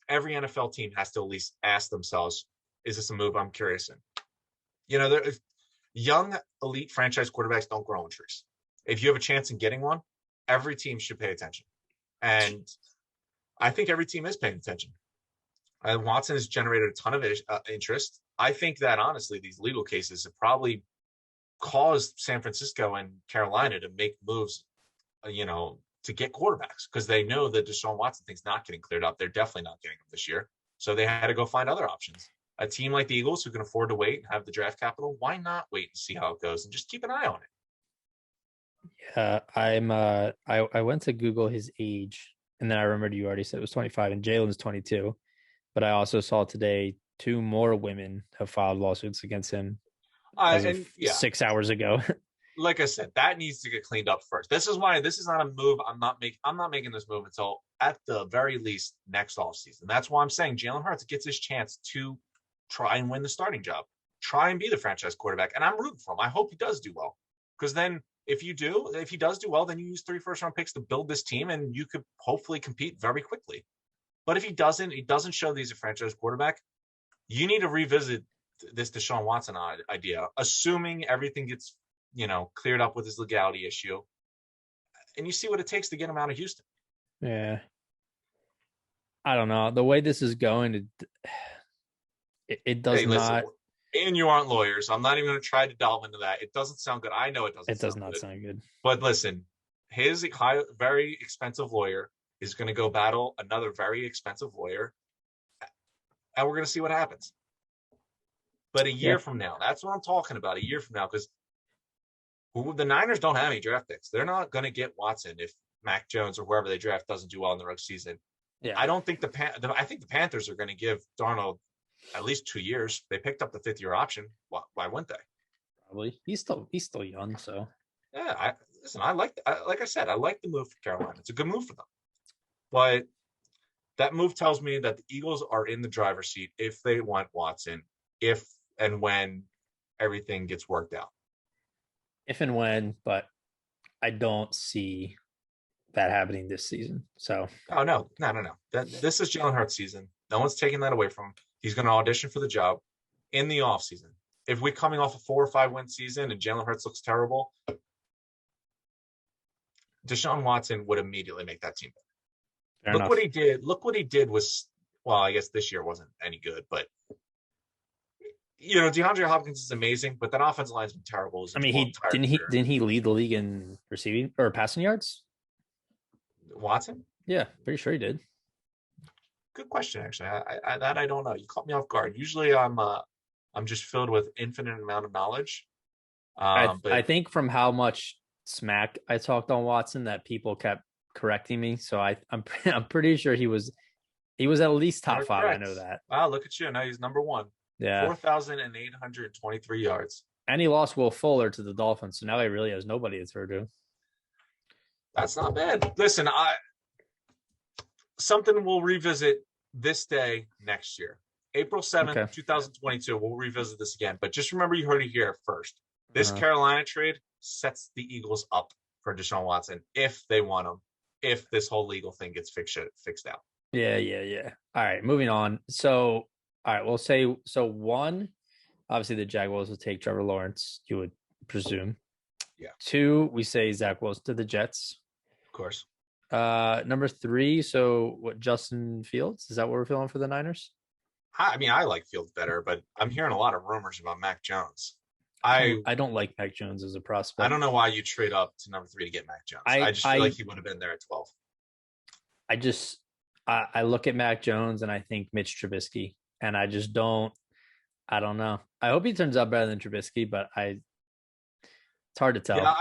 every NFL team has to at least ask themselves, is this a move I'm curious in? Young elite franchise quarterbacks don't grow on trees. If you have a chance in getting one, every team should pay attention. And I think every team is paying attention. Watson has generated a ton of interest. I think that, honestly, these legal cases have probably caused San Francisco and Carolina to make moves, to get quarterbacks, because they know that Deshaun Watson thing's not getting cleared up. They're definitely not getting him this year. So they had to go find other options. A team like the Eagles, who can afford to wait and have the draft capital, why not wait and see how it goes and just keep an eye on it? Yeah, I went to Google his age, and then I remembered you already said it was 25, and Jalen's 22. But I also saw today 2 more women have filed lawsuits against him 6 hours ago. like I said, that needs to get cleaned up first. This is why this is not a move. I'm not making this move until at the very least next offseason. That's why I'm saying Jalen Hurts gets his chance to try and win the starting job, try and be the franchise quarterback. And I'm rooting for him. I hope he does do well. Because then if he does do well, then you use 3 first-round picks to build this team and you could hopefully compete very quickly. But if he doesn't show that he's a franchise quarterback, you need to revisit this Deshaun Watson idea, assuming everything gets cleared up with his legality issue, and you see what it takes to get him out of Houston. Yeah, I don't know the way this is going. It does not. And you aren't lawyers. I'm not even going to try to delve into that. It doesn't sound good. I know it doesn't. It does not sound good. But listen, his very expensive lawyer is going to go battle another very expensive lawyer, and we're going to see what happens. But a year from now, that's what I'm talking about. A year from now, because the Niners don't have any draft picks. They're not going to get Watson if Mac Jones or whoever they draft doesn't do well in the rookie season. Yeah, I don't think I think the Panthers are going to give Darnold at least 2 years. They picked up the 5th-year option. Why wouldn't they? Probably. He's still young, so yeah. Like I said, I like the move for Carolina. It's a good move for them. But that move tells me that the Eagles are in the driver's seat if they want Watson, if and when everything gets worked out. If and when, but I don't see that happening this season. So no. This is Jalen Hurts' season. No one's taking that away from him. He's going to audition for the job in the offseason. If we're coming off a 4 or 5 win season and Jalen Hurts looks terrible, Deshaun Watson would immediately make that team better. Look what he did. Look what he did was, well, I guess this year wasn't any good, but DeAndre Hopkins is amazing, but that offensive line's been terrible. I mean, didn't he lead the league in receiving or passing yards? Watson? Yeah, pretty sure he did. Good question, actually. I don't know. You caught me off guard. Usually, I'm just filled with infinite amount of knowledge. But I think from how much smack I talked on Watson that people kept correcting me, so I'm pretty sure he was at least top 5. Correct. I know that. Wow, look at you! Now he's number 1. Yeah, 4,823 yards. And he lost Will Fuller to the Dolphins, so now he really has nobody to throw to. That's not bad. Listen, something we'll revisit this day next year. April 7th, 2022, we'll revisit this again. But just remember, you heard it here first. This Carolina trade sets the Eagles up for Deshaun Watson if they want him, if this whole legal thing gets fixed out. Yeah. All right, moving on. So, all right, we'll say, so 1, obviously the Jaguars will take Trevor Lawrence, you would presume. Yeah. 2, we say Zach Wilson to the Jets. Of course. Number 3, so what, Justin Fields? Is that what we're feeling for the Niners? I mean, I like Fields better, but I'm hearing a lot of rumors about Mac Jones. I don't like Mac Jones as a prospect. I don't know why you trade up to number 3 to get Mac Jones. I just feel like he would have been there at 12. I look at Mac Jones and I think Mitch Trubisky, and I don't know. I hope he turns out better than Trubisky, but it's hard to tell. Yeah,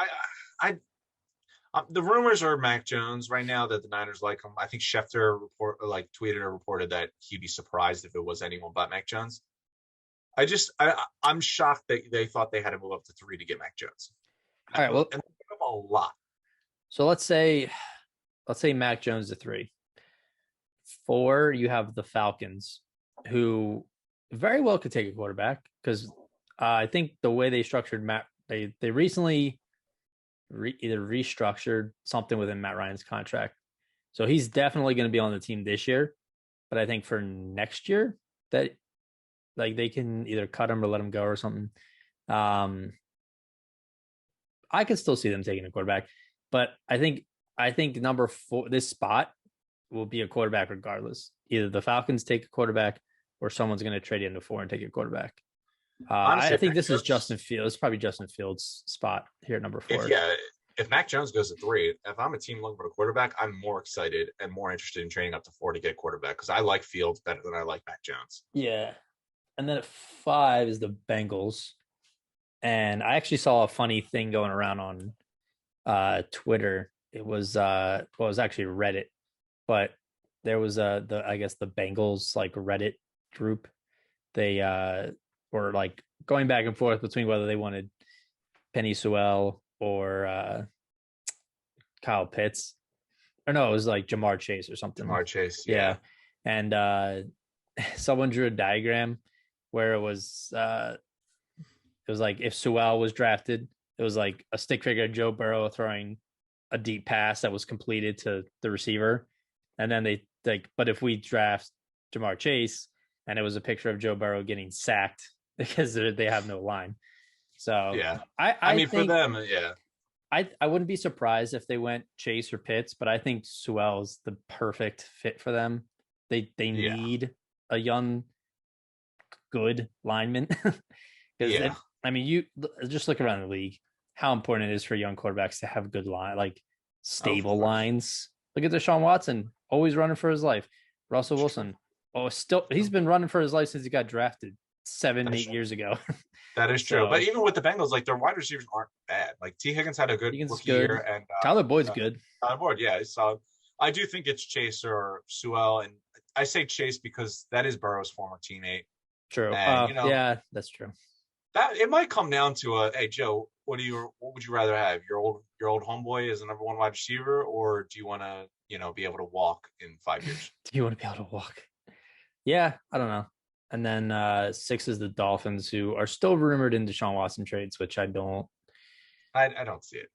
the rumors are Mac Jones right now that the Niners like him. I think Schefter tweeted or reported that he'd be surprised if it was anyone but Mac Jones. I'm shocked that they thought they had to move up to 3 to get Mac Jones. All right, well, and they give him a lot. So let's say Mac Jones to 3. 4, you have the Falcons, who very well could take a quarterback because I think the way they structured Matt, they recently either restructured something within Matt Ryan's contract. So he's definitely going to be on the team this year. But I think for next year that they can either cut him or let him go or something. I could still see them taking a quarterback, but I think number 4, this spot will be a quarterback regardless. Either the Falcons take a quarterback or someone's going to trade into 4 and take a quarterback. Honestly, I think this is Justin Fields. It's probably Justin Fields' spot here at number 4. If Mac Jones goes to 3, if I'm a team looking for a quarterback, I'm more excited and more interested in trading up to 4 to get a quarterback because I like Fields better than I like Mac Jones. Yeah. And then at 5 is the Bengals. And I actually saw a funny thing going around on Twitter. It was actually Reddit, but there was the Bengals Reddit group. They were going back and forth between whether they wanted Penny Sewell or Kyle Pitts. Or no, it was like Jamar Chase or something. Jamar Chase, yeah. And someone drew a diagram where it was like if Sewell was drafted, it was like a stick figure of Joe Burrow throwing a deep pass that was completed to the receiver. And then they like, but if we draft Jamar Chase, and it was a picture of Joe Burrow getting sacked because they have no line. So yeah, I mean, think, for them, yeah. I wouldn't be surprised if they went Chase or Pitts, but I think Sewell's the perfect fit for them. They need a young, good lineman. Because I mean, you just look around the league, how important it is for young quarterbacks to have good line, like stable lines. Look at Deshaun Watson, always running for his life. Russell Wilson, he's been running for his life since he got drafted 8 years ago. That is true. But even with the Bengals, like their wide receivers aren't bad. Like T. Higgins had a good rookie year, and Tyler Boyd's good. Tyler Boyd, yeah, he's solid. I do think it's Chase or Sewell, and I say Chase because that is Burrow's former teammate. True. And, yeah, that's true. That it might come down to hey Joe, what would you rather have? Your old homeboy as a number one wide receiver, or do you want to be able to walk in 5 years? Do you want to be able to walk? Yeah, I don't know. And then 6 is the Dolphins, who are still rumored in Deshaun Watson trades, which I don't. I don't see it.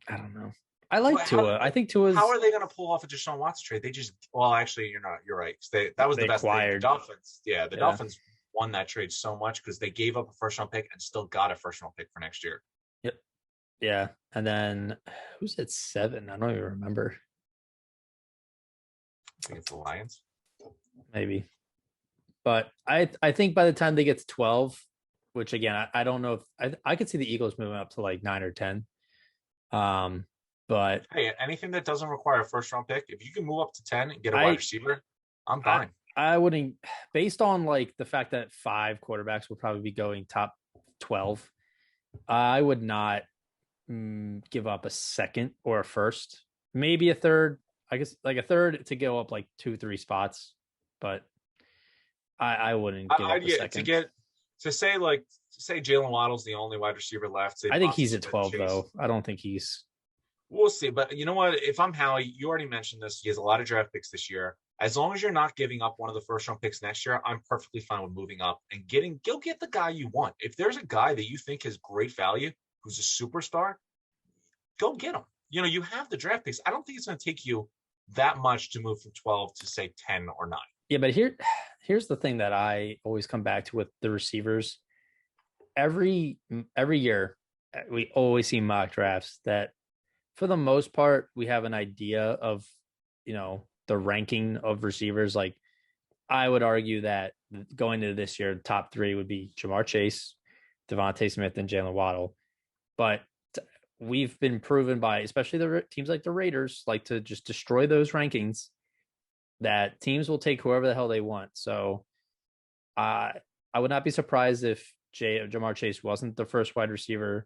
I don't know. I like Tua. I think Tua's. How are they going to pull off a Deshaun Watson trade? They just. Well, actually, you're not. You're right. That was the best thing. The Dolphins. Yeah, the Dolphins won that trade so much because they gave up a first-round pick and still got a first-round pick for next year. Yep. Yeah, and then who's at 7? I don't even remember. I think it's the Lions. Maybe. But I think by the time they get to 12, which again, I don't know if I could see the Eagles moving up to like 9 or 10. But hey, anything that doesn't require a first round pick, if you can move up to 10 and get a wide receiver, I'm fine. I wouldn't, based on like the fact that 5 quarterbacks will probably be going top 12. I would not give up a second or a first, maybe a third. I guess like a third to go up like 2-3 spots, but I wouldn't give up a second. To say Jalen Waddle's the only wide receiver left. I think he's at 12 though. I don't think he's. We'll see, but you know what? If I'm Howie, you already mentioned this. He has a lot of draft picks this year. As long as you're not giving up one of the first round picks next year, I'm perfectly fine with moving up and go get the guy you want. If there's a guy that you think has great value, who's a superstar, go get him. You have the draft picks. I don't think it's going to take you that much to move from 12 to say 10 or 9. Yeah, but here's the thing that I always come back to with the receivers. Every year, we always see mock drafts that, for the most part, we have an idea of, the ranking of receivers. Like, I would argue that going into this year, top 3 would be Jamar Chase, Devontae Smith, and Jalen Waddle. But we've been proven by, especially the teams like the Raiders, like to just destroy those rankings, that teams will take whoever the hell they want. So I would not be surprised if Jamar Chase wasn't the first wide receiver.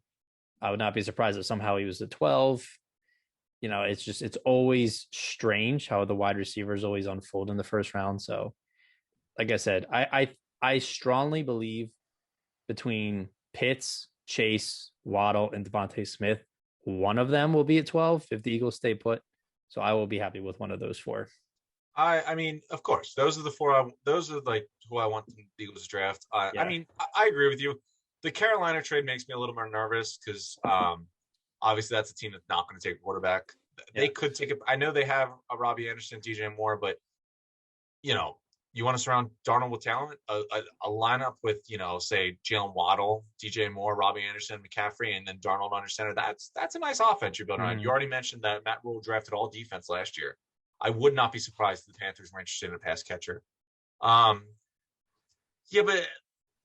I would not be surprised if somehow he was at 12. It's always strange how the wide receivers always unfold in the first round. So like I said, I strongly believe between Pitts, Chase, Waddle, and Devontae Smith, one of them will be at 12 if the Eagles stay put. So I will be happy with one of those 4. I mean, of course, those are the 4. Those are like who I want the Eagles to draft. I mean, I agree with you. The Carolina trade makes me a little more nervous because obviously that's a team that's not going to take a quarterback. They could take it. I know they have a Robbie Anderson, DJ Moore, but you want to surround Darnold with talent. A lineup with say Jalen Waddle, DJ Moore, Robbie Anderson, McCaffrey, and then Darnold under center. That's a nice offense you're building on. You already mentioned that Matt Rule drafted all defense last year. I would not be surprised if the Panthers were interested in a pass catcher. But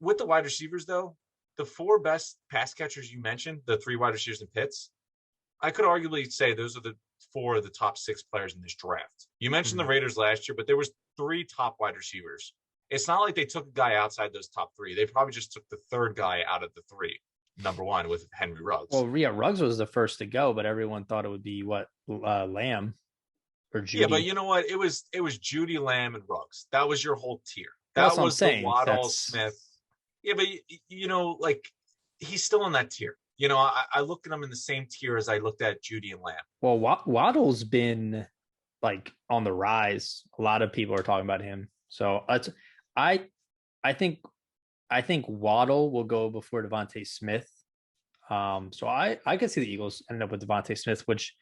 with the wide receivers, though, the 4 best pass catchers you mentioned, the 3 wide receivers in Pitts, I could arguably say those are the 4 of the top 6 players in this draft. You mentioned the Raiders last year, but there was 3 top wide receivers. It's not like they took a guy outside those top 3. They probably just took the 3rd guy out of the 3. Number 1 with Henry Ruggs. Well, Ruggs was the first to go, but everyone thought it would be Lamb. Or Judy. Yeah, but you know what? It was Judy, Lamb, and Ruggs. That was your whole tier. That was the Waddle, Smith. Yeah, but like he's still in that tier. I look at them in the same tier as I looked at Judy and Lamb. Well, Waddle's been like on the rise. A lot of people are talking about him. So I I think Waddle will go before Devontae Smith. So I could see the Eagles end up with Devontae Smith, which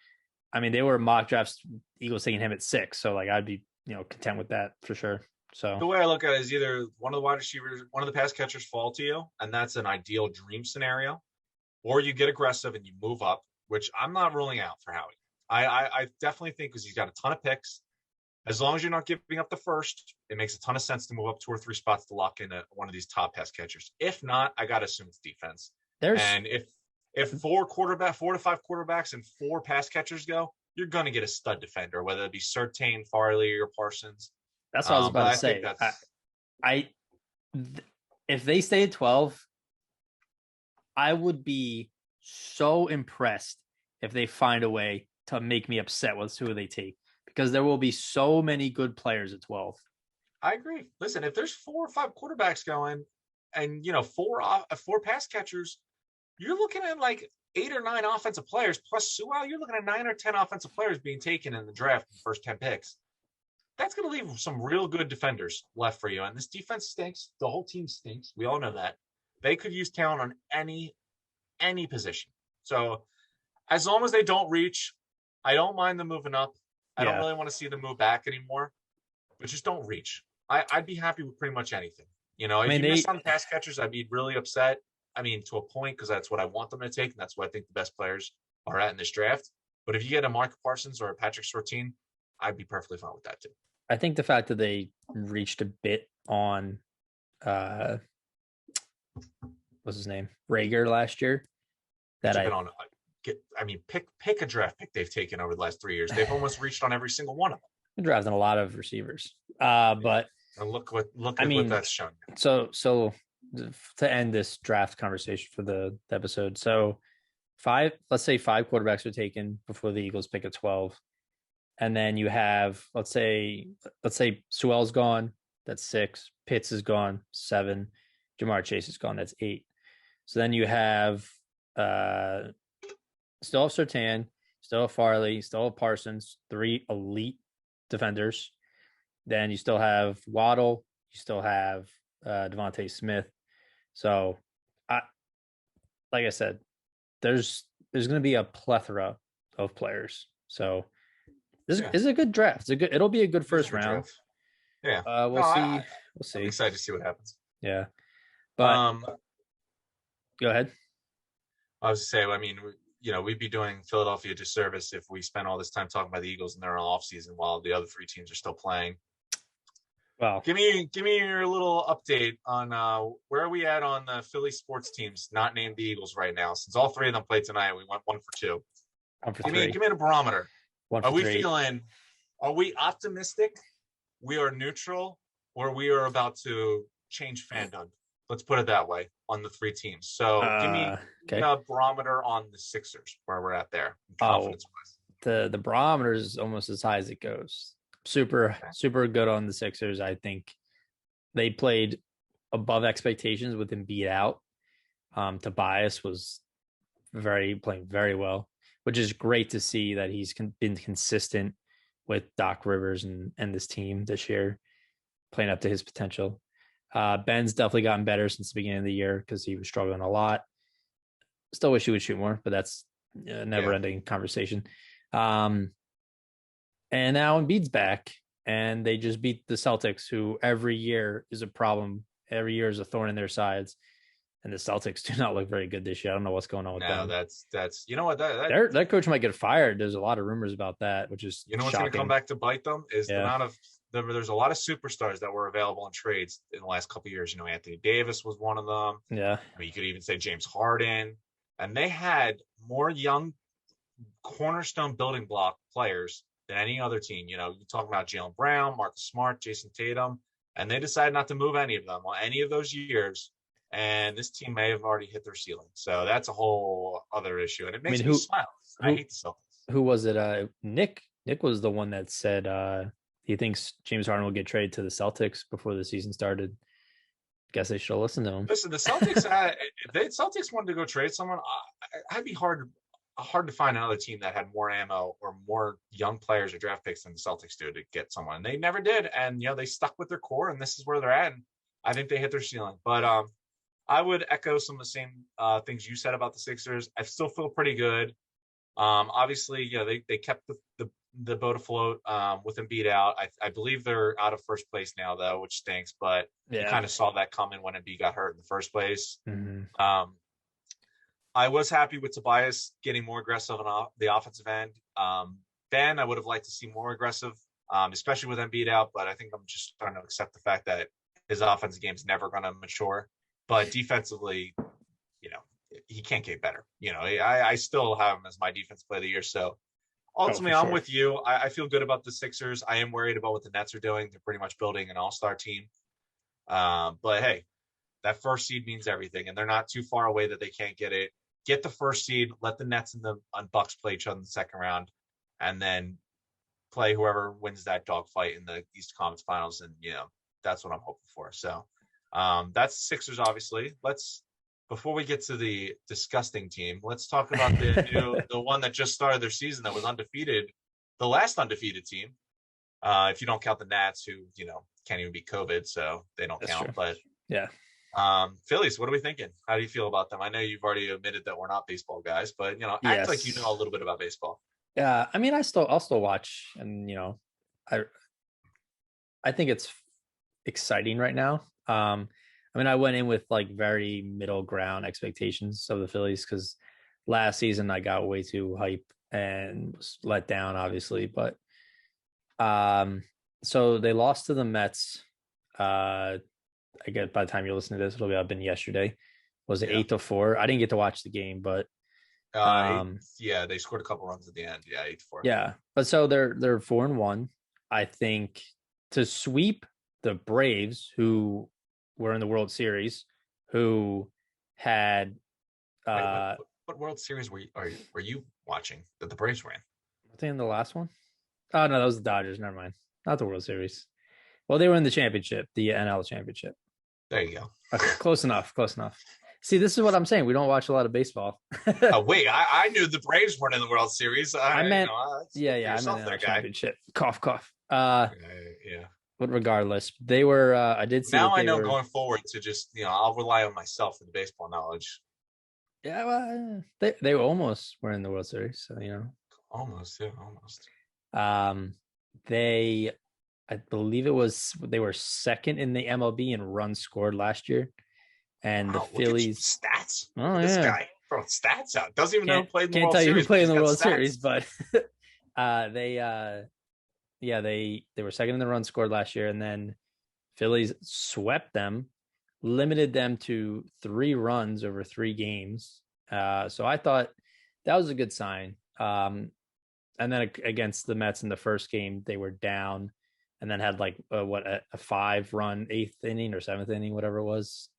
I mean they were mock drafts, Eagles taking him at 6. So like I'd be content with that for sure. So the way I look at it is either one of the wide receivers, one of the pass catchers fall to you, and that's an ideal dream scenario, or you get aggressive and you move up, which I'm not ruling out for Howie. I definitely think because he's got a ton of picks. As long as you're not giving up the first, it makes a ton of sense to move up 2 or 3 spots to lock in one of these top pass catchers. If not, I got to assume it's defense. And if 4 to 5 quarterbacks and 4 pass catchers go, you're going to get a stud defender, whether it be Surtain, Farley, or Parsons. That's what I was about to say. If they stay at 12, I would be so impressed if they find a way to make me upset with who they take, because there will be so many good players at 12. I agree. Listen, if there's 4 or 5 quarterbacks going and, 4 pass catchers, you're looking at like 8 or 9 offensive players plus Sewell. You're looking at 9 or 10 offensive players being taken in the draft, the first 10 picks. That's going to leave some real good defenders left for you. And this defense stinks. The whole team stinks. We all know that. They could use talent on any position. So as long as they don't reach, I don't mind them moving up. I don't really want to see them move back anymore, but just don't reach. I'd be happy with pretty much anything. If you miss on pass catchers, I'd be really upset. I mean, to a point, because that's what I want them to take, and that's what I think the best players are at in this draft. But if you get a Mark Parsons or a Patrick Surtain, I'd be perfectly fine with that too. I think the fact that they reached a bit on what's his name, Rager last year. Pick a draft pick they've taken over the last 3 years. They've almost reached on every single one of them. They're drafting a lot of receivers, but and look what that's shown. So to end this draft conversation for the episode, so let's say 5 quarterbacks are taken before the Eagles pick at 12. And then you have, let's say Sewell's gone, that's 6. Pitts is gone, 7. Jamar Chase is gone, that's 8. So then you have still have Surtain, still have Farley, still have Parsons, 3 elite defenders. Then you still have Waddle, you still have Devontae Smith. So like I said, there's going to be a plethora of players. So this is a good draft. It'll be a good first round. Draft. Yeah. We'll see. I'm excited to see what happens. Yeah. But go ahead. I was to say, I mean, we'd be doing Philadelphia a disservice if we spent all this time talking about the Eagles and they're on off season while the other 3 teams are still playing. Well, give me your little update on where are we at on the Philly sports teams not named the Eagles right now. Since all 3 of them played tonight, we went 1 for 2. 1 for 3. Give me a barometer. Are we optimistic? We are neutral, or we are about to change fandom? Let's put it that way on the 3 teams. So give me a barometer on the Sixers, where we're at there. The barometer is almost as high as it goes. Super good on the Sixers. I think they played above expectations with Embiid out. Tobias was playing very well, which is great to see that he's been consistent with Doc Rivers and this team this year, playing up to his potential. Ben's definitely gotten better since the beginning of the year because he was struggling a lot. Still wish he would shoot more, but that's a never-ending conversation. And now Embiid's back, and they just beat the Celtics, who every year is a problem. Every year is a thorn in their sides. And the Celtics do not look very good this year. I don't know what's going on with them. No, that's you know what that coach might get fired. There's a lot of rumors about that, which is what's going to come back to bite them is the amount of there's a lot of superstars that were available in trades in the last couple of years. Anthony Davis was one of them. Yeah, you could even say James Harden, and they had more young cornerstone building block players than any other team. You talk about Jaylen Brown, Marcus Smart, Jason Tatum, and they decided not to move any of them on any of those years. And this team may have already hit their ceiling. So that's a whole other issue. And it makes me smile. I hate the Celtics. Who was it? Nick was the one that said he thinks James Harden will get traded to the Celtics before the season started. guess they should have listened to him. Listen, the Celtics, if the Celtics wanted to go trade someone, I'd be hard to find another team that had more ammo or more young players or draft picks than the Celtics do to get someone. They never did, and they stuck with their core, and this is where they're at. And I think they hit their ceiling. But I would echo some of the same things you said about the Sixers. I still feel pretty good. Obviously, they kept the boat afloat with Embiid out. I believe they're out of first place now, though, which stinks. But you kind of saw that coming when Embiid got hurt in the first place. Mm-hmm. I was happy with Tobias getting more aggressive on the offensive end. Ben, I would have liked to see more aggressive, especially with Embiid out. But I think I'm just starting to accept the fact that his offensive game is never going to mature. But defensively, he can't get better. I still have him as my defense player of the year. So ultimately, I'm with you. I feel good about the Sixers. I am worried about what the Nets are doing. They're pretty much building an all-star team. But hey, that first seed means everything, and they're not too far away that they can't get it. Get the first seed, let the Nets and the Bucks play each other in the second round, and then play whoever wins that dogfight in the East Conference Finals. And that's what I'm hoping for. So that's the Sixers, obviously. Before we get to the disgusting team, let's talk about the one that just started their season that was undefeated, the last undefeated team. If you don't count the Nats, who can't even beat COVID, so they don't count. True. But yeah. Phillies, what are we thinking? How do you feel about them? I know you've already admitted that we're not baseball guys, but act like you know a little bit about baseball. Yeah, I mean, I'll still watch, and I think it's exciting right now. I mean, I went in with like very middle ground expectations of the Phillies because last season I got way too hype and was let down, obviously. But so they lost to the Mets. I guess by the time you listen to this, it'll have been yesterday. Was it 8-4? I didn't get to watch the game, but they scored a couple runs at the end. Yeah, 8-4. Yeah, but so they're 4-1. I think to sweep the Braves, who were in the World Series, who had what World Series were you watching that the Braves were in? I think in the last one. Oh no, that was the Dodgers. Never mind, not the World Series. Well, they were in the championship, the NL championship. There you go. Okay, close enough. See, this is what I'm saying. We don't watch a lot of baseball. Wait, I knew the Braves weren't in the World Series. I meant the championship. Cough. Yeah. But regardless, they were. I did see. Now I know going forward to just I'll rely on myself for the baseball knowledge. Yeah, well, they almost were in the World Series, so almost. I believe they were second in the MLB in runs scored last year, and the Phillies stats. Oh, this guy bro, stats out. Doesn't even know who played in the World Series. Can't tell you who played in the World stats. Series, but they were second in the runs scored last year, and then Phillies swept them, limited them to 3 runs over 3 games. So I thought that was a good sign. And then against the Mets in the first game, they were down, and then had like a 5-run 8th inning or 7th inning, whatever it was.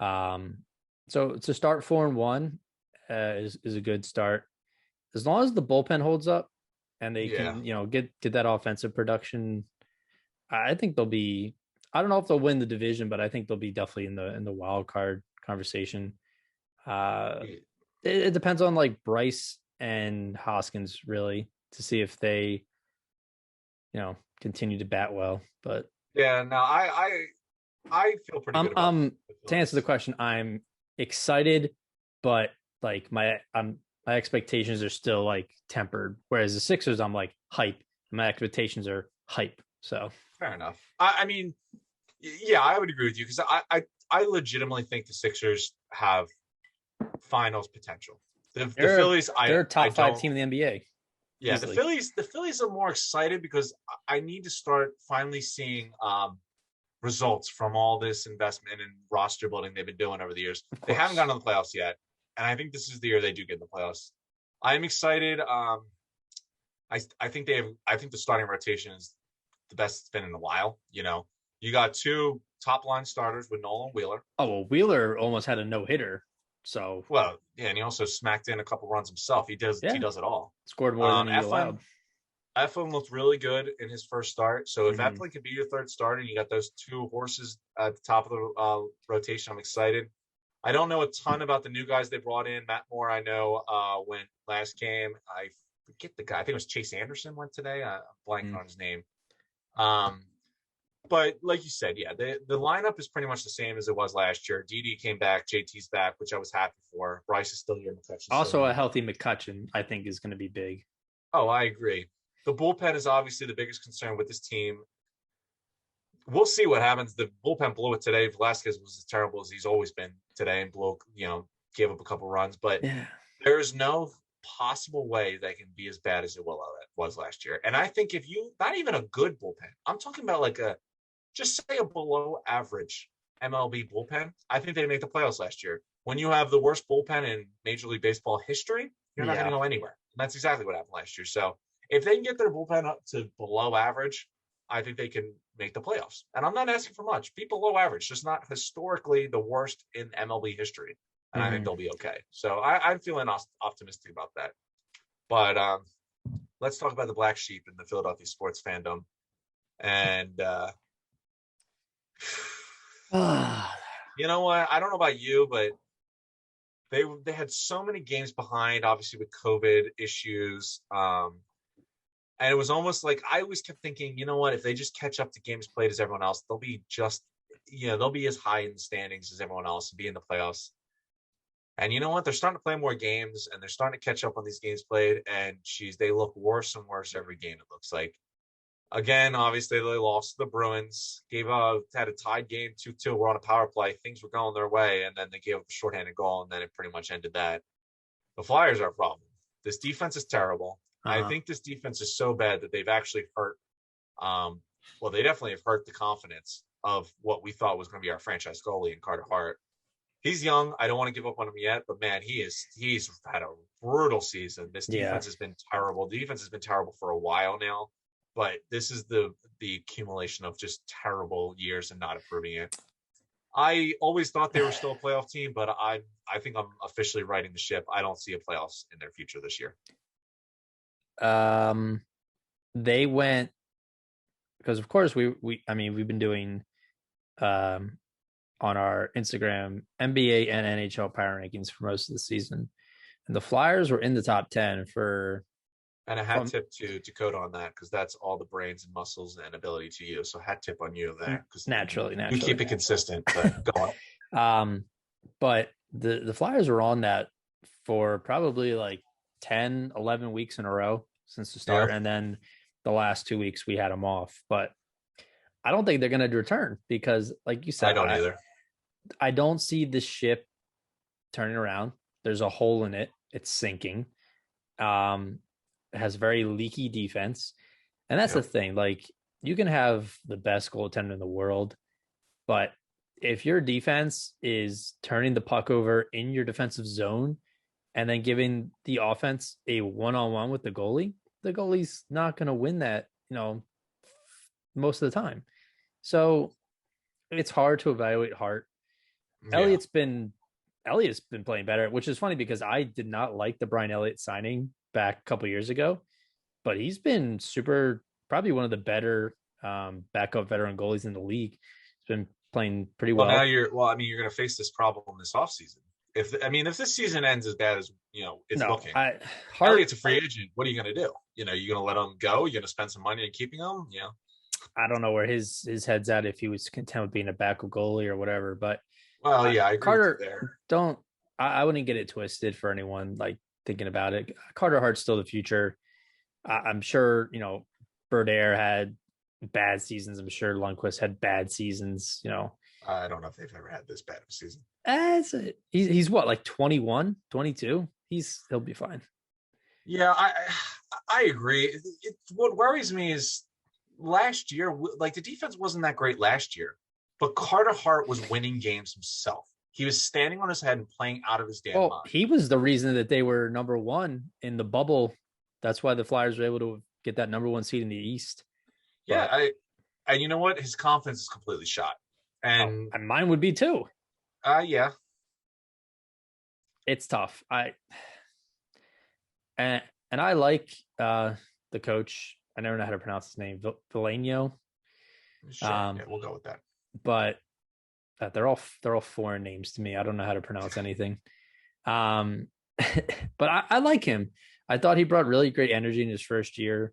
So to start 4-1 is a good start, as long as the bullpen holds up and they can get that offensive production. I think they'll be. I don't know if they'll win the division, but I think they'll be definitely in the wild card conversation. It depends on like Bryce and Hoskins really to see if they continue to bat well. But I feel pretty good about to answer the question, I'm excited, but like my expectations are still like tempered, whereas the Sixers I'm like hype. My expectations are hype. So fair enough. I mean, yeah, I would agree with you because I legitimately think the Sixers have finals potential. The Phillies, they're a top 5 team in the NBA. Yeah, easily. The Phillies are more excited because I need to start finally seeing results from all this investment and roster building they've been doing over the years. They haven't gotten to the playoffs yet, and I think this is the year they do get in the playoffs. I'm excited. I think the starting rotation is the best it's been in a while. You got 2 top line starters with Nolan Wheeler. Oh well, Wheeler almost had a no-hitter. So and he also smacked in a couple runs himself. He does it all. Scored more than he allowed. Eflin looked really good in his first start. So if Mhm. Eflin could be your third starter, and you got those two horses at the top of the rotation, I'm excited. I don't know a ton about the new guys they brought in. Matt Moore, I know, went last game. I forget the guy. I think it was Chase Anderson went today. I'm blanking Mm. on his name. Um, but like you said, yeah, the lineup is pretty much the same as it was last year. Didi came back, JT's back, which I was happy for. Bryce is still here, McCutcheon's still Also, a here. healthy McCutcheon, I think, is going to be big. Oh, I agree. The bullpen is obviously the biggest concern with this team. We'll see what happens. The bullpen blew it today. Velasquez was as terrible as he's always been today and gave up a couple runs. But Yeah. there's no possible way they can be as bad as it was last year. And I think if you, not even a good bullpen, I'm talking about like just say a below average MLB bullpen, I think they make the playoffs last year. When you have the worst bullpen in Major League Baseball history, you're not going to Yeah. go anywhere. And that's exactly what happened last year. So if they can get their bullpen up to below average, I think they can make the playoffs. And I'm not asking for much. Be below average, just not historically the worst in MLB history. And I think Mhm. they'll be okay. So I'm feeling optimistic about that. But let's talk about the black sheep in the Philadelphia sports fandom. And you know what? I don't know about you, but they had so many games behind, obviously with COVID issues. And it was almost like I always kept thinking, you know what, if they just catch up to games played as everyone else, they'll be as high in the standings as everyone else and be in the playoffs. And you know what? They're starting to play more games and they're starting to catch up on these games played. And they look worse and worse every game, it looks like. Again, obviously they lost to the Bruins, had a tied game 2-2. We're on a power play. Things were going their way, and then they gave up a shorthanded goal, and then it pretty much ended that. The Flyers are a problem. This defense is terrible. I Uh-huh. think this defense is so bad that they've actually hurt. They definitely have hurt the confidence of what we thought was going to be our franchise goalie in Carter Hart. He's young. I don't want to give up on him yet, but man, he's had a brutal season. This Yeah. defense has been terrible. The defense has been terrible for a while now, but this is the accumulation of just terrible years and not improving it. I always thought they were still a playoff team, but I think I'm officially riding the ship. I don't see a playoffs in their future this year. They went because of course I mean we've been doing um on our Instagram NBA and NHL power rankings for most of the season. And the Flyers were in the top 10 for And a hat from tip to Dakota on that because that's all the brains and muscles and ability to use. So hat tip on you there because naturally. you keep it consistent. But go on. But the Flyers were on that for probably like 10, 11 weeks in a row since the Yeah, start. And then the last 2 weeks we had them off. But I don't think they're going to return because, like you I said, don't either. I don't see the ship turning around. There's a hole in it. It's sinking. It has very leaky defense. And that's the Yep. thing. Like you can have the best goaltender in the world, but if your defense is turning the puck over in your defensive zone and then giving the offense a one-on-one with the goalie's not going to win that, most of the time. So it's hard to evaluate Hart. Yeah. Elliott's been playing better, which is funny because I did not like the Brian Elliott signing back a couple years ago, but he's been probably one of the better backup veteran goalies in the league. He's been playing pretty Well, now well. you're going to face this problem this offseason. If this season ends as bad as, it's No, looking, Hart. Elliott's a free agent. What are you going to do? You going to let him go? You're going to spend some money on keeping him? Yeah. I don't know where his head's at if he was content with being a backup goalie or whatever. But Well, yeah, I agree with you Carter, there. don't. I wouldn't get it twisted for anyone like thinking about it. Carter Hart's still the future. I'm sure Berdare had bad seasons. I'm sure Lundqvist had bad seasons. I don't know if they've ever had this bad of a season. He's what, like 21, 22? He'll be fine. Yeah, I agree. What worries me is last year, like the defense wasn't that great last year, but Carter Hart was winning games himself. He was standing on his head and playing out of his damn Well, mind. he was the reason that they were number one in the bubble. That's why the Flyers were able to get that number one seed in the East. But And you know what? His confidence is completely shot. And mine would be too. yeah, It's tough. And I like the coach. I never know how to pronounce his name. Villanio. Sure. Yeah, we'll go with that. But they're all foreign names to me. I don't know how to pronounce anything. But I like him. I thought he brought really great energy in his first year.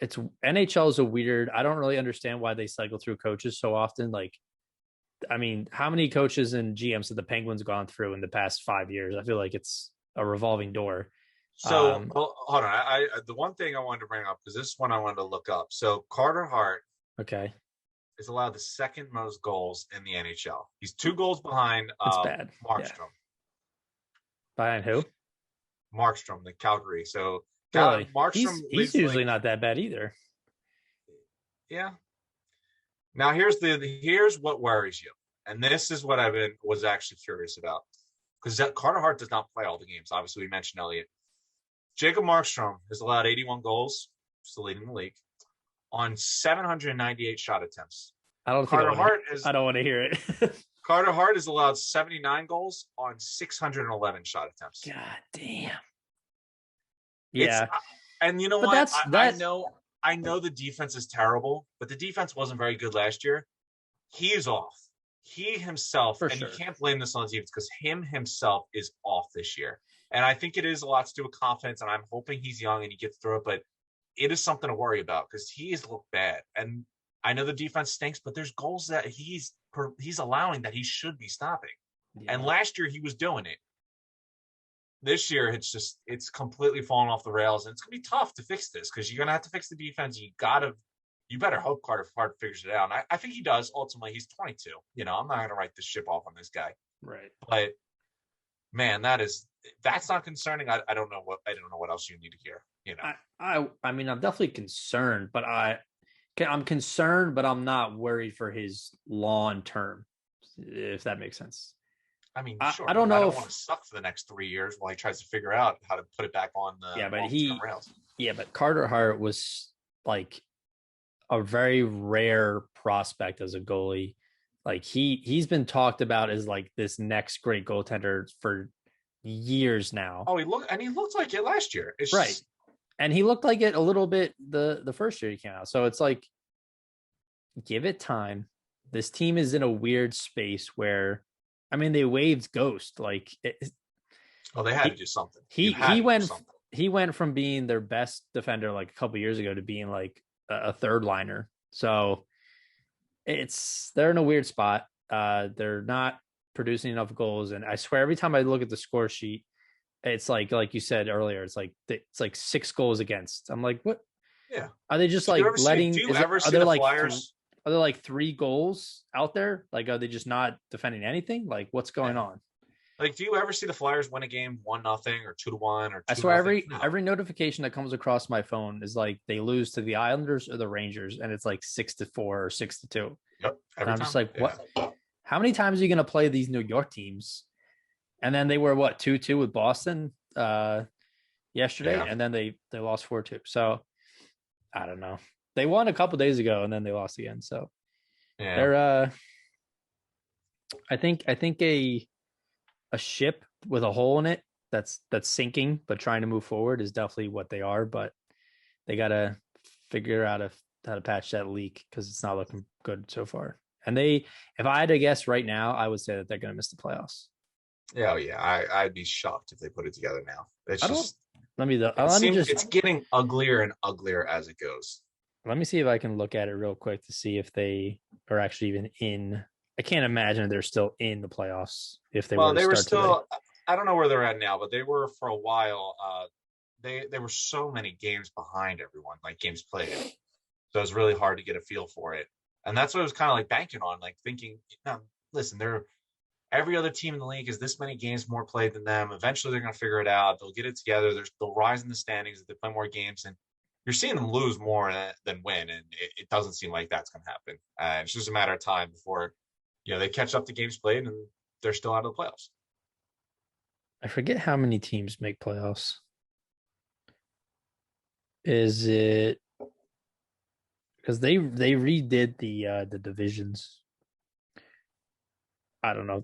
It's NHL is a weird. I don't really understand why they cycle through coaches so often. Like, I mean, how many coaches and GMs have the Penguins gone through in the past 5 years? I feel like it's a revolving door. So hold on. I the one thing I wanted to bring up, because this is one I wanted to look up. So Carter Hart, okay, is allowed the second most goals in the NHL. He's 2 goals behind bad. Markstrom. Yeah. Behind who? Markstrom, the Calgary. So really? Markstrom, he's usually not that bad either. Yeah. Now here's what worries you, and this is what was actually curious about, because Carter Hart does not play all the games. Obviously, we mentioned Elliott. Jacob Markstrom has allowed 81 goals, still leading the league, on 798 shot attempts. I don't want to hear it. Carter Hart has allowed 79 goals on 611 shot attempts. God damn. Yeah. And you know what? I know the defense is terrible, but the defense wasn't very good last year. He is off. He himself, and sure. You can't blame this on the defense, because himself is off this year. And I think it is a lot to do with confidence, and I'm hoping he's young and he gets through it, but it is something to worry about, because he has looked bad. And I know the defense stinks, but there's goals that he's allowing that he should be stopping. Yeah. And last year he was doing it. This year it's completely fallen off the rails, and it's gonna be tough to fix this, because you're gonna have to fix the defense. You better hope Carter Hart figures it out. And I think he does. Ultimately, he's 22. You know, I'm not gonna write this ship off on this guy. Right. But man, that's not concerning. I don't know what else you need to hear. You know, I mean, I'm definitely concerned, but I'm concerned, but I'm not worried for his long term, if that makes sense. I mean, sure. I don't know. I don't want to suck for the next 3 years while he tries to figure out how to put it back on the rails. Yeah, but Carter Hart was like a very rare prospect as a goalie. Like he's been talked about as like this next great goaltender for years now. Oh, he looked like it last year. It's right. Just... And he looked like it a little bit the first year he came out. So it's like, give it time. This team is in a weird space where, I mean, they waived Ghost. Like, they had to do something. He went from being their best defender like a couple years ago to being like a third liner. So they're in a weird spot. They're not producing enough goals, and I swear every time I look at the score sheet, it's like you said earlier, it's like 6 goals against. I'm like, what? Yeah. Are they just like letting? Do you ever see the Flyers? Are there like 3 goals out there? Like, are they just not defending anything? Like, what's going on? Like, do you ever see the Flyers win a game 1-0 or 2-1 or 2-0? I swear every notification that comes across my phone is like they lose to the Islanders or the Rangers, and it's like 6-4 or 6-2. Yep. And I'm just like, what? How many times are you going to play these New York teams? And then they were 2-2 with Boston yesterday, and then they lost 4-2. So I don't know. They won a couple days ago, and then they lost again. So they're I think a ship with a hole in it that's sinking but trying to move forward is definitely what they are. But they got to figure out how to patch that leak, because it's not looking good so far. And if I had to guess right now, I would say that they're going to miss the playoffs. Yeah, I'd be shocked if they put it together now. It's getting uglier and uglier as it goes. Let me see if I can look at it real quick to see if they are actually even in. I can't imagine they're still in the playoffs if they were. Well, they were still. Today. I don't know where they're at now, but they were for a while. They were so many games behind everyone, like games played. So it was really hard to get a feel for it, and that's what I was kind of like banking on, like thinking, listen, every other team in the league is this many games more played than them. Eventually, they're going to figure it out. They'll get it together. They'll rise in the standings if they play more games, and you're seeing them lose more than win, and it doesn't seem like that's going to happen. It's just a matter of time before they catch up to games played, and they're still out of the playoffs. I forget how many teams make playoffs. Is it because they redid the divisions? I don't know.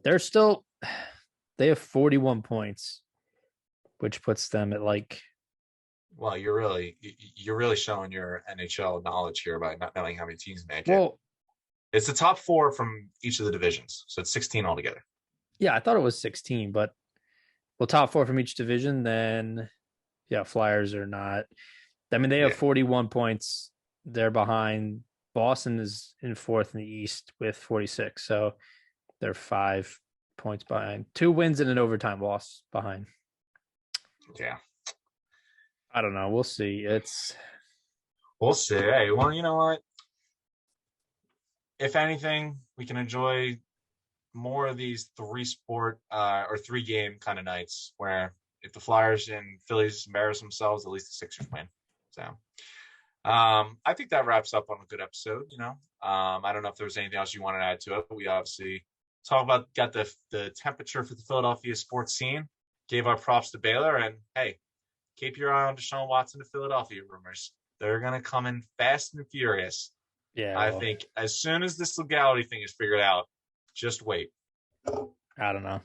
They have 41 points, which puts them at like Well, you're really showing your NHL knowledge here by not knowing how many teams make it. Well, It's the top 4 from each of the divisions, so it's 16 altogether. yeah, I thought it was 16, but top 4 from each division. Then, yeah, Flyers are not. I mean, they have 41 points. They're behind. Boston is in 4th in the East with 46, so they're 5 points behind. 2 wins and an overtime loss behind. Yeah. I don't know. We'll see. We'll see. Hey, well, you know what? If anything, we can enjoy more of these 3-sport or 3-game kind of nights where if the Flyers and Phillies embarrass themselves, at least the Sixers win. So I think that wraps up on a good episode. I don't know if there was anything else you wanted to add to it, but we obviously got the temperature for the Philadelphia sports scene, gave our props to Baylor, and hey, keep your eye on Deshaun Watson to Philadelphia rumors. They're going to come in fast and furious. Yeah. I think as soon as this legality thing is figured out, just wait. I don't know.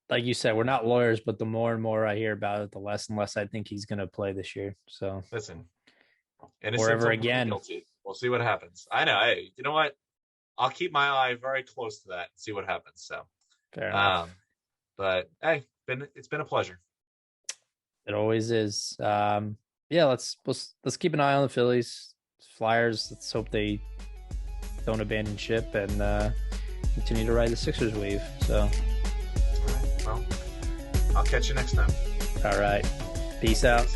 Like you said, we're not lawyers, but the more and more I hear about it, the less and less I think he's going to play this year. So listen, forever again. Guilty. We'll see what happens. I know. Hey, you know what? I'll keep my eye very close to that and see what happens. So, fair enough. But hey, it's been a pleasure. It always is. Yeah, let's keep an eye on the Phillies, Flyers. Let's hope they don't abandon ship and continue to ride the Sixers wave. So, all right, well, I'll catch you next time. All right, peace out.